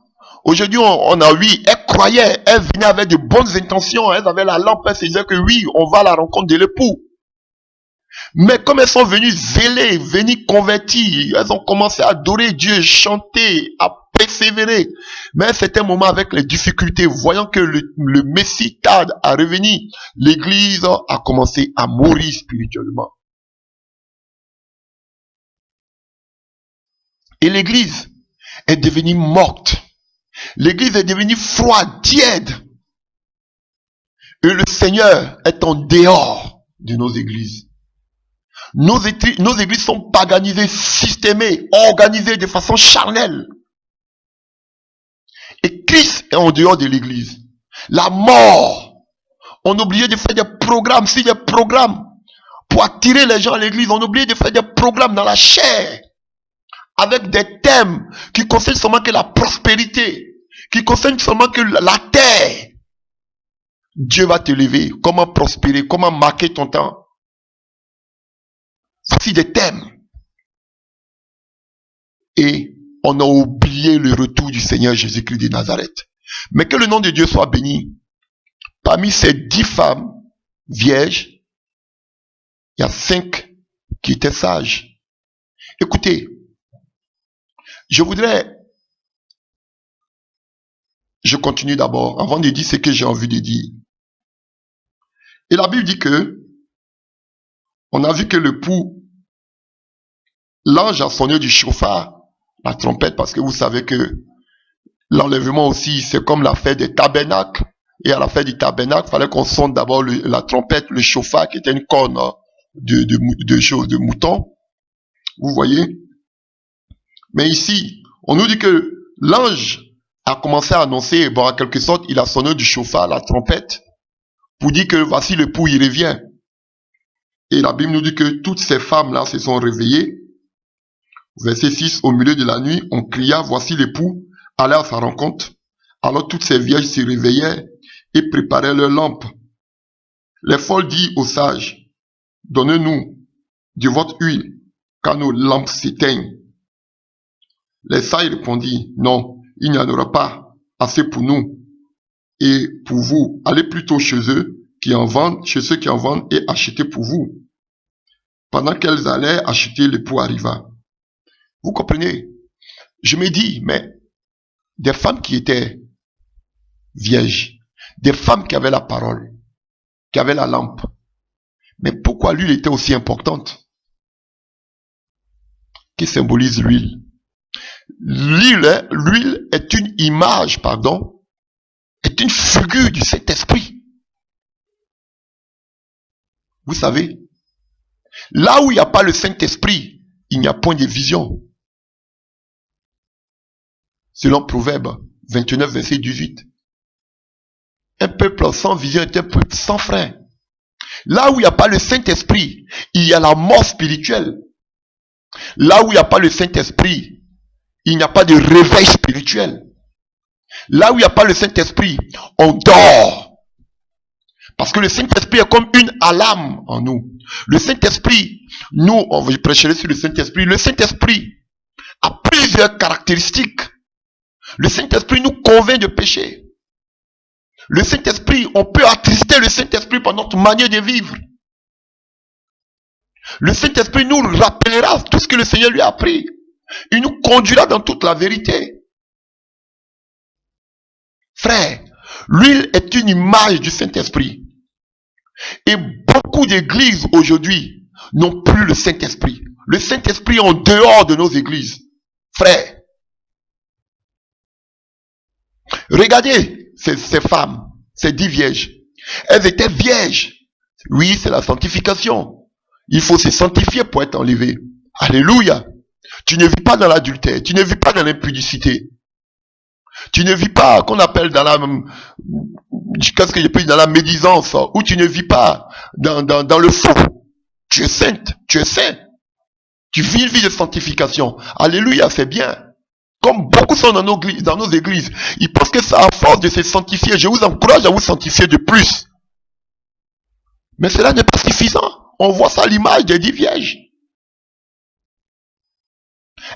Aujourd'hui, on a oui, elles croyaient, elles venaient avec de bonnes intentions, elles avaient la lampe, elles se disaient que oui, on va à la rencontre de l'époux. Mais comme elles sont venues zélées, venues converties, elles ont commencé à adorer Dieu, chanter, à persévérer. Mais à un certain moment, avec les difficultés, voyant que le Messie tarde à revenir, l'église a commencé à mourir spirituellement. Et l'église est devenue morte. L'église est devenue froide, tiède. Et le Seigneur est en dehors de nos églises. Nos églises sont paganisées, systémées, organisées de façon charnelle. Et Christ est en dehors de l'église. La mort. On oubliait de faire des programmes, pour attirer les gens à l'église. On oubliait de faire des programmes dans la chair. Avec des thèmes qui concernent seulement que la prospérité. Qui concernent seulement que la terre. Dieu va te lever. Comment prospérer? Comment marquer ton temps? Voici des thèmes. Et on a oublié le retour du Seigneur Jésus-Christ de Nazareth. Mais que le nom de Dieu soit béni. Parmi ces 10 femmes vierges, il y a 5 qui étaient sages. Écoutez, je continue d'abord, avant de dire ce que j'ai envie de dire. Et la Bible dit que, on a vu que l'ange a sonné du chauffard, la trompette, parce que vous savez que l'enlèvement aussi, c'est comme la fête des tabernacles. Et à la fête du tabernacle, il fallait qu'on sonne d'abord la trompette, le chauffard, qui était une corne de mouton. Vous voyez? Mais ici, on nous dit que l'ange a commencé à annoncer, bon, en quelque sorte, il a sonné du chauffard, la trompette, pour dire que voici l'époux, il revient. Et la Bible nous dit que toutes ces femmes-là se sont réveillées. Verset 6, au milieu de la nuit, on cria, voici l'époux, allait à sa rencontre. Alors toutes ces vierges se réveillaient et préparaient leurs lampes. Les folles dirent aux sages, donnez-nous de votre huile, car nos lampes s'éteignent. Les sages répondirent, non, il n'y en aura pas assez pour nous et pour vous. Allez plutôt chez eux qui en vendent, chez ceux qui en vendent et achetez pour vous. Pendant qu'elles allaient acheter, l'époux arriva. Vous comprenez? Je me dis, mais des femmes qui étaient vierges, des femmes qui avaient la parole, qui avaient la lampe, mais pourquoi l'huile était aussi importante? Qui symbolise l'huile? L'huile est une image, est une figure du Saint-Esprit. Vous savez, là où il n'y a pas le Saint-Esprit, il n'y a point de vision. Selon Proverbe 29, verset 18. Un peuple sans vision est un peuple sans frein. Là où il n'y a pas le Saint-Esprit, il y a la mort spirituelle. Là où il n'y a pas le Saint-Esprit, il n'y a pas de réveil spirituel. Là où il n'y a pas le Saint-Esprit, on dort. Parce que le Saint-Esprit est comme une alarme en nous. Le Saint-Esprit, nous, je prêcherai sur le Saint-Esprit. Le Saint-Esprit a plusieurs caractéristiques. Le Saint-Esprit nous convainc de péché. Le Saint-Esprit, on peut attrister le Saint-Esprit par notre manière de vivre. Le Saint-Esprit nous rappellera tout ce que le Seigneur lui a appris. Il nous conduira dans toute la vérité. Frère, l'huile est une image du Saint-Esprit. Et beaucoup d'églises aujourd'hui n'ont plus le Saint-Esprit. Le Saint-Esprit est en dehors de nos églises. Frère, regardez ces femmes, ces 10 vierges. Elles étaient vierges. Oui, c'est la sanctification. Il faut se sanctifier pour être enlevé. Alléluia. Tu ne vis pas dans l'adultère. Tu ne vis pas dans l'impudicité. Tu ne vis pas, qu'on appelle dans la, qu'est-ce que je peux dire, dans la médisance, ou tu ne vis pas dans le faux. Tu es sainte, tu es saint. Tu vis une vie de sanctification. Alléluia, c'est bien. Comme beaucoup sont dans nos églises, ils pensent que ça, à force de se sanctifier, je vous encourage à vous sanctifier de plus. Mais cela n'est pas suffisant. On voit ça à l'image des 10 vierges.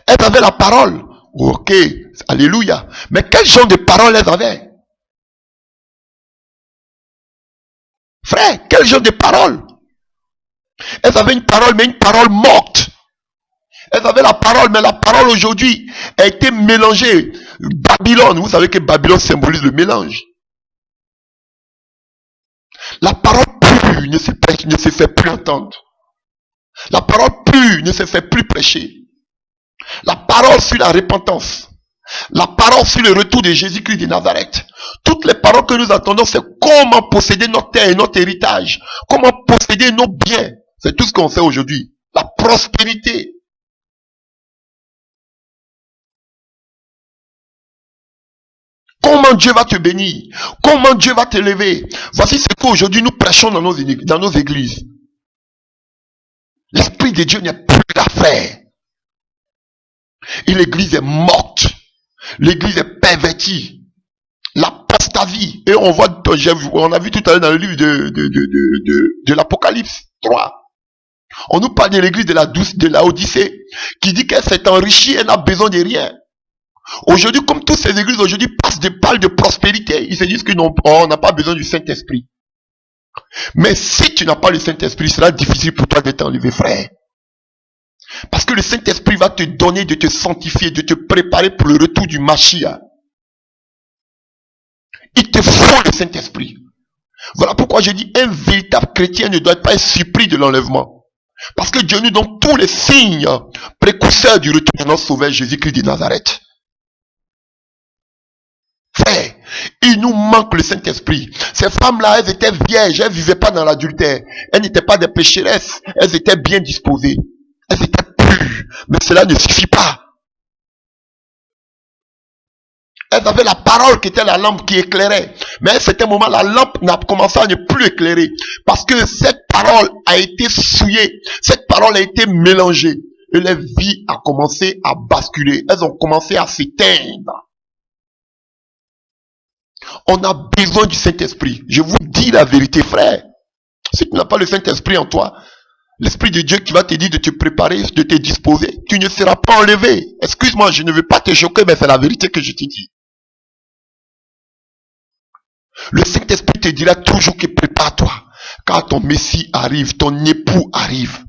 Elles avaient la parole. Ok, alléluia. Mais quel genre de parole elles avaient? Frère, quel genre de parole? Elles avaient une parole, mais une parole morte. Elles avaient la parole, mais la parole aujourd'hui a été mélangée. Babylone, vous savez que Babylone symbolise le mélange. La parole pure ne se fait plus entendre. La parole pure ne se fait plus prêcher. La parole sur la repentance. La parole sur le retour de Jésus-Christ de Nazareth. Toutes les paroles que nous attendons, c'est comment posséder notre terre et notre héritage. Comment posséder nos biens. C'est tout ce qu'on fait aujourd'hui. La prospérité. Comment Dieu va te bénir. Comment Dieu va t'élever. Voici ce qu'aujourd'hui nous prêchons dans nos églises. L'Esprit de Dieu n'est plus l'affaire. Et l'église est morte. L'église est pervertie. L'apostasie. Et on voit, on a vu tout à l'heure dans le livre de l'Apocalypse 3. On nous parle de l'église de la Odyssée, qui dit qu'elle s'est enrichie, elle n'a besoin de rien. Aujourd'hui, comme toutes ces églises aujourd'hui parlent de prospérité, ils se disent que non, on n'a pas besoin du Saint-Esprit. Mais si tu n'as pas le Saint-Esprit, il sera difficile pour toi d'être enlevé, frère. Parce que le Saint-Esprit va te donner de te sanctifier, de te préparer pour le retour du Mashiach. Il te faut le Saint-Esprit. Voilà pourquoi je dis, un véritable chrétien ne doit pas être surpris de l'enlèvement. Parce que Dieu nous donne tous les signes précurseurs du retour de notre Sauveur Jésus-Christ de Nazareth. Frère, il nous manque le Saint-Esprit. Ces femmes-là, elles étaient vierges, elles ne vivaient pas dans l'adultère. Elles n'étaient pas des pécheresses, elles étaient bien disposées. Elles étaient pures, mais cela ne suffit pas. Elles avaient la parole qui était la lampe qui éclairait. Mais à un certain moment, la lampe n'a commencé à ne plus éclairer. Parce que cette parole a été souillée. Cette parole a été mélangée. et leur vie a commencé à basculer. Elles ont commencé à s'éteindre. On a besoin du Saint-Esprit. Je vous dis la vérité, frère. Si tu n'as pas le Saint-Esprit en toi, l'Esprit de Dieu qui va te dire de te préparer, de te disposer, tu ne seras pas enlevé. Excuse-moi, je ne veux pas te choquer, mais c'est la vérité que je te dis. Le Saint-Esprit te dira toujours que prépare-toi. Car ton Messie arrive, ton époux arrive.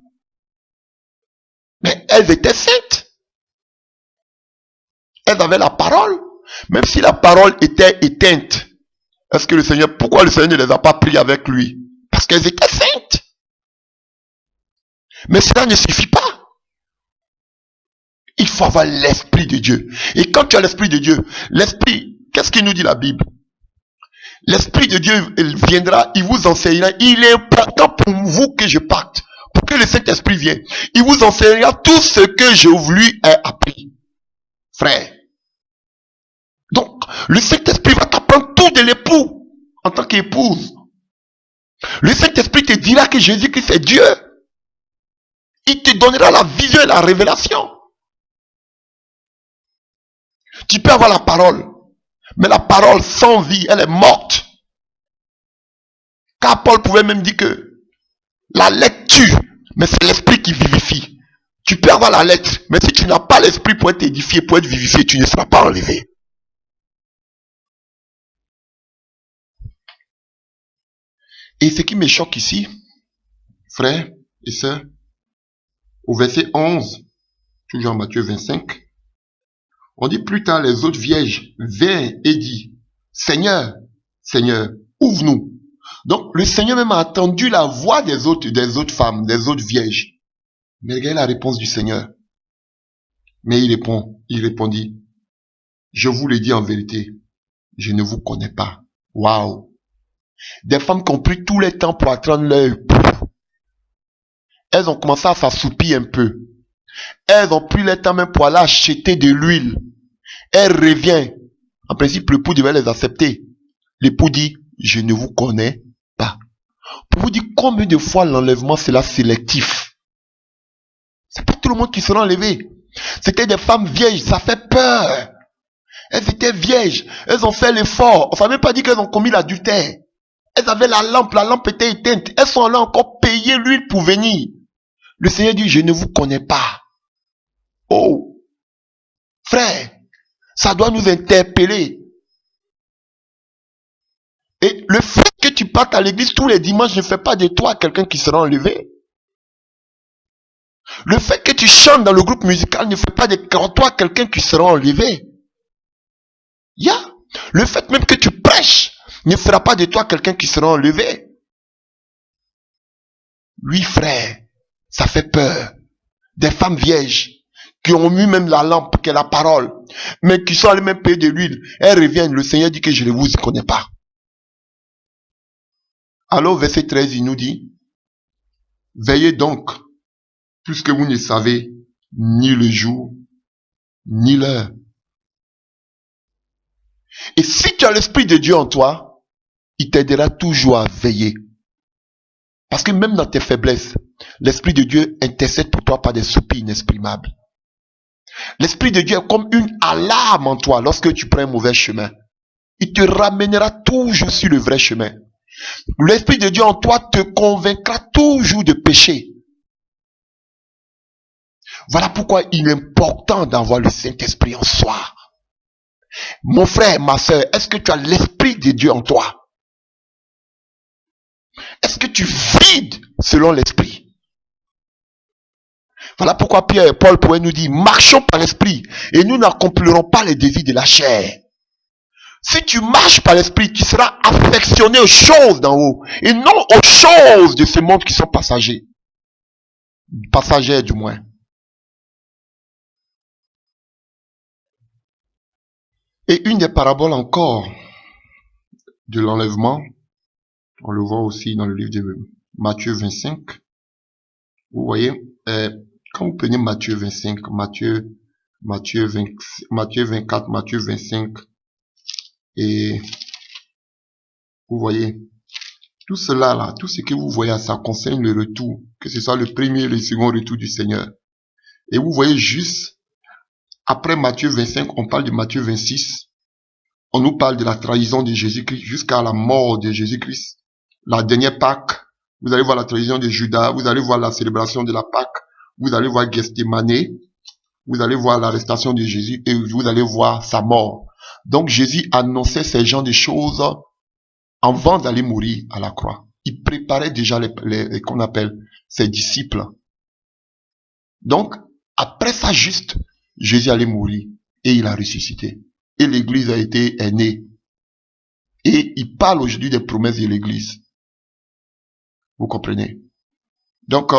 Mais elles étaient saintes. Elles avaient la parole. Même si la parole était éteinte. Est-ce que le Seigneur, pourquoi le Seigneur ne les a pas pris avec lui? Parce qu'elles étaient saintes. Mais cela ne suffit pas. Il faut avoir l'Esprit de Dieu. Et quand tu as l'Esprit de Dieu, l'Esprit, qu'est-ce qu'il nous dit la Bible? L'Esprit de Dieu, il viendra, il vous enseignera. Il est important pour vous que je parte. Pour que le Saint-Esprit vienne. Il vous enseignera tout ce que je lui ai appris. Frère. Donc, le Saint-Esprit va t'apprendre tout de l'époux. En tant qu'épouse. Le Saint-Esprit te dira que Jésus-Christ est Dieu. Il te donnera la vision et la révélation. Tu peux avoir la parole. Mais la parole sans vie, elle est morte. Car Paul pouvait même dire que la lettre tue, mais c'est l'esprit qui vivifie. Tu peux avoir la lettre, mais si tu n'as pas l'esprit pour être édifié, pour être vivifié, tu ne seras pas enlevé. Et ce qui me choque ici, frères et sœurs, au verset 11, toujours en Matthieu 25, on dit plus tard, les autres vierges vinrent et dit, Seigneur, Seigneur, ouvre-nous. Donc, le Seigneur même a entendu la voix des autres femmes, des autres vierges. Mais regardez la réponse du Seigneur. Mais il répondit, je vous le dis en vérité, je ne vous connais pas. Waouh! Des femmes qui ont pris tout le temps pour attendre leur époux. Elles ont commencé à s'assoupir un peu. Elles ont pris le temps même pour aller acheter de l'huile. Elles reviennent. En principe, l'époux devait les accepter. L'époux dit, je ne vous connais pas. Pour vous dire combien de fois l'enlèvement c'est sélectif. C'est pas tout le monde qui sera enlevé. C'était des femmes vieilles, ça fait peur. Elles étaient vierges, elles ont fait l'effort. On ne même pas dit qu'elles ont commis l'adultère. Elles avaient la lampe était éteinte. Elles sont allées encore payer l'huile pour venir. Le Seigneur dit, je ne vous connais pas. Oh, frère, ça doit nous interpeller. Et le fait que tu partes à l'église tous les dimanches ne fait pas de toi quelqu'un qui sera enlevé. Le fait que tu chantes dans le groupe musical ne fait pas de toi quelqu'un qui sera enlevé. Le fait même que tu prêches ne fera pas de toi quelqu'un qui sera enlevé. Oui, frère, ça fait peur. Des femmes vierges qui ont mis même la lampe, qui est la parole, mais qui sont allées même payer de l'huile. Elles reviennent, le Seigneur dit que je ne vous connais pas. Alors, verset 13, il nous dit, veillez donc, puisque vous ne savez ni le jour, ni l'heure. Et si tu as l'Esprit de Dieu en toi, il t'aidera toujours à veiller. Parce que même dans tes faiblesses, l'Esprit de Dieu intercède pour toi par des soupirs inexprimables. L'Esprit de Dieu est comme une alarme en toi lorsque tu prends un mauvais chemin. Il te ramènera toujours sur le vrai chemin. L'Esprit de Dieu en toi te convaincra toujours de péché. Voilà pourquoi il est important d'avoir le Saint-Esprit en soi. Mon frère, ma soeur, est-ce que tu as l'Esprit de Dieu en toi? Est-ce que tu vides selon l'Esprit? Voilà pourquoi Pierre et Paul pourraient nous dire, marchons par l'Esprit et nous n'accomplirons pas les désirs de la chair. Si tu marches par l'Esprit, tu seras affectionné aux choses d'en haut et non aux choses de ce monde qui sont passagers. Passagères du moins. Et une des paraboles encore de l'enlèvement, on le voit aussi dans le livre de Matthieu 25. Vous voyez, quand vous prenez Matthieu 25, Matthieu 24, Matthieu 25, et vous voyez, tout cela là, tout ce que vous voyez, ça concerne le retour, que ce soit le premier et le second retour du Seigneur. Et vous voyez juste, après Matthieu 25, on parle de Matthieu 26. On nous parle de la trahison de Jésus-Christ jusqu'à la mort de Jésus-Christ. La dernière Pâque, vous allez voir la trahison de Judas, vous allez voir la célébration de la Pâque, vous allez voir Gethsémane, vous allez voir l'arrestation de Jésus et vous allez voir sa mort. Donc Jésus annonçait ces genres de choses avant d'aller mourir à la croix. Il préparait déjà qu'on appelle ses disciples. Donc, après ça juste, Jésus allait mourir et il a ressuscité. Et l'église est née. Et il parle aujourd'hui des promesses de l'église. Vous comprenez? Donc,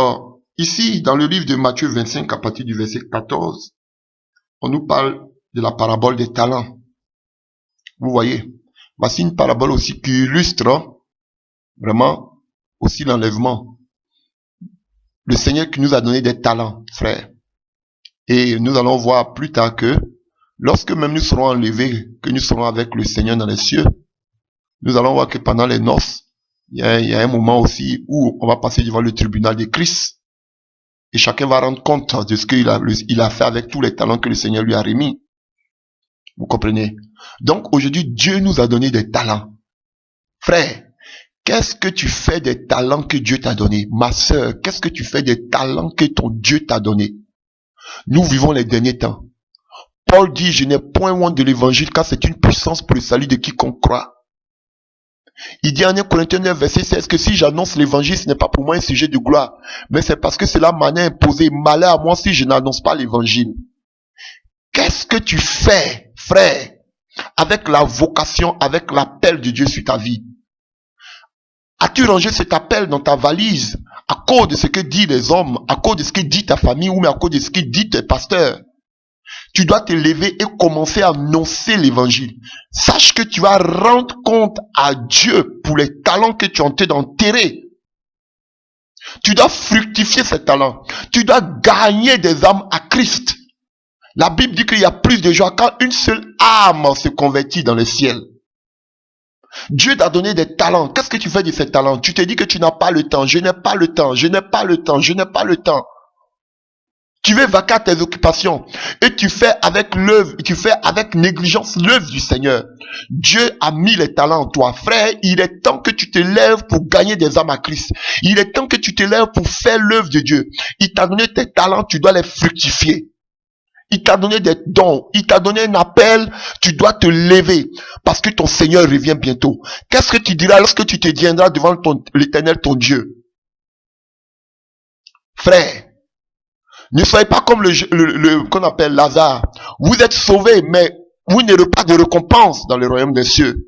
ici, dans le livre de Matthieu 25, à partir du verset 14, on nous parle de la parabole des talents. Vous voyez? Voici une parabole aussi qui illustre vraiment aussi l'enlèvement. Le Seigneur qui nous a donné des talents, frères. Et nous allons voir plus tard que lorsque même nous serons enlevés, que nous serons avec le Seigneur dans les cieux, nous allons voir que pendant les noces, il y a un moment aussi où on va passer devant le tribunal de Christ. Et chacun va rendre compte de ce qu'il a fait avec tous les talents que le Seigneur lui a remis. Vous comprenez? Donc aujourd'hui, Dieu nous a donné des talents. Frère, qu'est-ce que tu fais des talents que Dieu t'a donnés? Ma sœur, qu'est-ce que tu fais des talents que ton Dieu t'a donnés? Nous vivons les derniers temps. Paul dit, je n'ai point honte de l'évangile car c'est une puissance pour le salut de quiconque croit. Il dit en 1 Corinthiens 9, verset 16 que si j'annonce l'évangile, ce n'est pas pour moi un sujet de gloire, mais c'est parce que cela m'en est imposé. Malheur à moi si je n'annonce pas l'évangile. Qu'est-ce que tu fais, frère, avec la vocation, avec l'appel de Dieu sur ta vie? As-tu rangé cet appel dans ta valise à cause de ce que disent les hommes, à cause de ce que dit ta famille ou même à cause de ce que dit tes pasteurs? Tu dois te lever et commencer à annoncer l'évangile. Sache que tu vas rendre compte à Dieu pour les talents que tu es en train d'enterrer. Tu dois fructifier ces talents. Tu dois gagner des âmes à Christ. La Bible dit qu'il y a plus de joie quand une seule âme se convertit dans le ciel. Dieu t'a donné des talents. Qu'est-ce que tu fais de ces talents? Tu te dis que tu n'as pas le temps. Je n'ai pas le temps. Je n'ai pas le temps. Je n'ai pas le temps. Tu veux vaquer à tes occupations et tu fais avec l'œuvre, tu fais avec négligence l'œuvre du Seigneur. Dieu a mis les talents en toi. Frère, il est temps que tu te lèves pour gagner des âmes à Christ. Il est temps que tu te lèves pour faire l'œuvre de Dieu. Il t'a donné tes talents, tu dois les fructifier. Il t'a donné des dons, il t'a donné un appel, tu dois te lever parce que ton Seigneur revient bientôt. Qu'est-ce que tu diras lorsque tu te tiendras devant l'Éternel ton Dieu? Frère, ne soyez pas comme qu'on appelle Lazare. Vous êtes sauvés, mais vous n'aurez pas de récompense dans le royaume des cieux.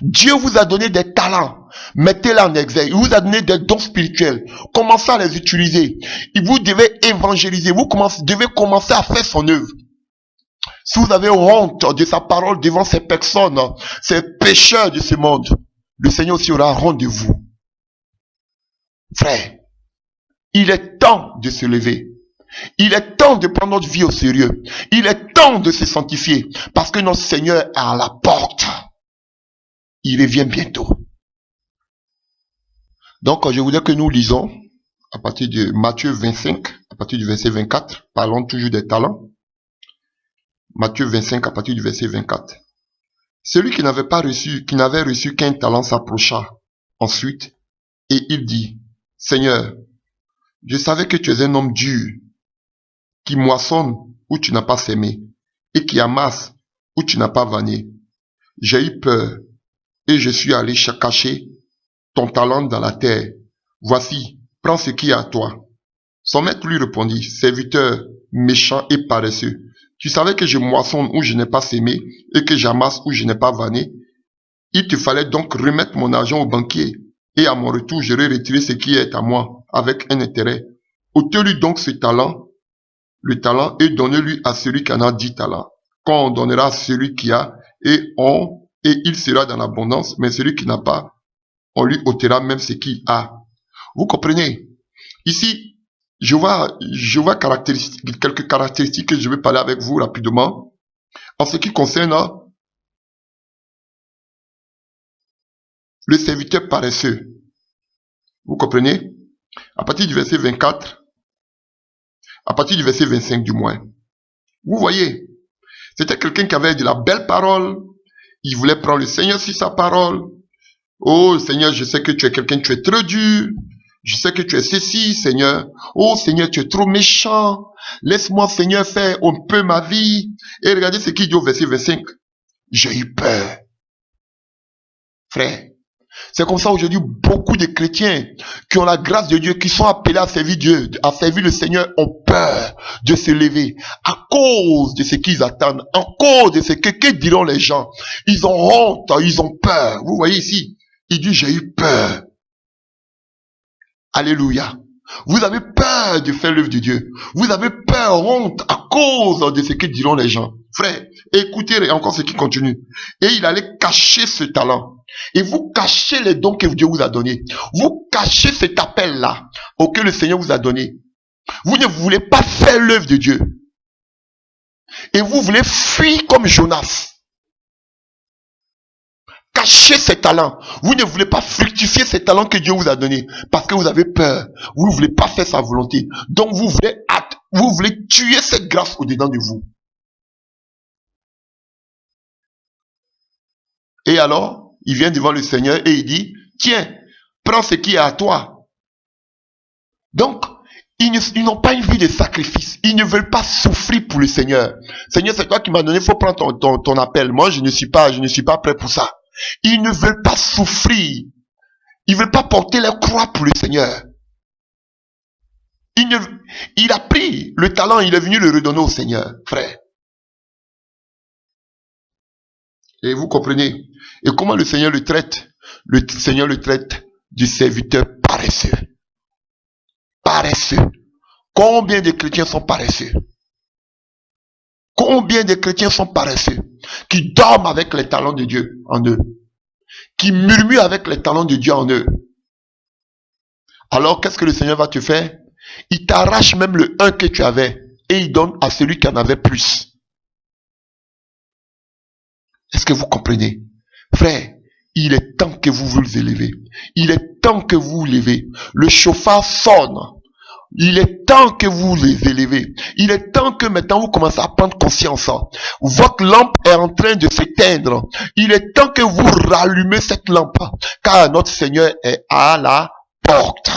Dieu vous a donné des talents. Mettez-les en exergue. Il vous a donné des dons spirituels. Commencez à les utiliser. Et vous devez évangéliser. Vous devez commencer à faire son œuvre. Si vous avez honte de sa parole devant ces personnes, ces pécheurs de ce monde, le Seigneur aussi aura honte de vous. Frère, il est temps de se lever. Il est temps de prendre notre vie au sérieux. Il est temps de se sanctifier parce que notre Seigneur est à la porte. Il revient bientôt. Donc, je voudrais que nous lisons à partir de Matthieu 25, à partir du verset 24. Parlons toujours des talents. Matthieu 25, à partir du verset 24. Celui qui n'avait reçu qu'un talent s'approcha ensuite et il dit, Seigneur, je savais que tu es un homme dur, qui moissonne où tu n'as pas sémé, et qui amasse où tu n'as pas vanné. J'ai eu peur, et je suis allé cacher ton talent dans la terre. Voici, prends ce qui est à toi. Son maître lui répondit, serviteur méchant et paresseux, tu savais que je moissonne où je n'ai pas sémé, et que j'amasse où je n'ai pas vanné. Il te fallait donc remettre mon argent au banquier, et à mon retour, j'aurais retiré ce qui est à moi, avec un intérêt. Ôtez-lui donc ce talent, le talent, et donnez-lui à celui qui en a 10 talents. Quand on donnera à celui qui a, et il sera dans l'abondance, mais celui qui n'a pas, on lui ôtera même ce qu'il a. Vous comprenez? Ici, je vois quelques caractéristiques que je vais parler avec vous rapidement. En ce qui concerne le serviteur paresseux. Vous comprenez? À partir du verset 24, À partir du verset 25 du moins. Vous voyez, c'était quelqu'un qui avait de la belle parole. Il voulait prendre le Seigneur sur sa parole. Oh Seigneur, je sais que tu es quelqu'un, tu es très dur. Je sais que tu es ceci, Seigneur. Oh Seigneur, tu es trop méchant. Laisse-moi, Seigneur, faire un peu ma vie. Et regardez ce qu'il dit au verset 25. J'ai eu peur. Frère, c'est comme ça aujourd'hui, beaucoup de chrétiens qui ont la grâce de Dieu, qui sont appelés à servir Dieu, à servir le Seigneur, ont peur de se lever à cause de ce qu'ils attendent, à cause de ce que diront les gens. Ils ont honte, ils ont peur. Vous voyez ici, il dit j'ai eu peur. Alléluia. Vous avez peur de faire l'œuvre de Dieu. Vous avez peur, honte à cause de ce que diront les gens. Frère, écoutez encore ce qui continue. Et il allait cacher ce talent. Et vous cachez les dons que Dieu vous a donnés. Vous cachez cet appel-là auquel le Seigneur vous a donné. Vous ne voulez pas faire l'œuvre de Dieu. Et vous voulez fuir comme Jonas. Cachez ces talents. Vous ne voulez pas fructifier ces talents que Dieu vous a donnés. Parce que vous avez peur. Vous ne voulez pas faire sa volonté. Donc vous voulez tuer cette grâce au-dedans de vous. Et alors, il vient devant le Seigneur et il dit, tiens, prends ce qui est à toi. Donc, ils n'ont pas une vie de sacrifice. Ils ne veulent pas souffrir pour le Seigneur. Seigneur, c'est toi qui m'as donné, il faut prendre ton appel. Moi, je ne suis pas prêt pour ça. Ils ne veulent pas souffrir. Ils ne veulent pas porter leur croix pour le Seigneur. Il a pris le talent, il est venu le redonner au Seigneur, frère. Et vous comprenez? Et comment le Seigneur le traite? Le Seigneur le traite du serviteur paresseux. Paresseux. Combien de chrétiens sont paresseux? Combien de chrétiens sont paresseux? Qui dorment avec les talents de Dieu en eux. Qui murmurent avec les talents de Dieu en eux. Alors qu'est-ce que le Seigneur va te faire? Il t'arrache même le 1 que tu avais. Et il donne à celui qui en avait plus. Est-ce que vous comprenez? Frère, il est temps que vous vous élevez. Il est temps que vous vous levez. Le chauffard sonne. Il est temps que vous les élevez. Il est temps que maintenant vous commencez à prendre conscience. Votre lampe est en train de s'éteindre. Il est temps que vous rallumez cette lampe. Car notre Seigneur est à la porte.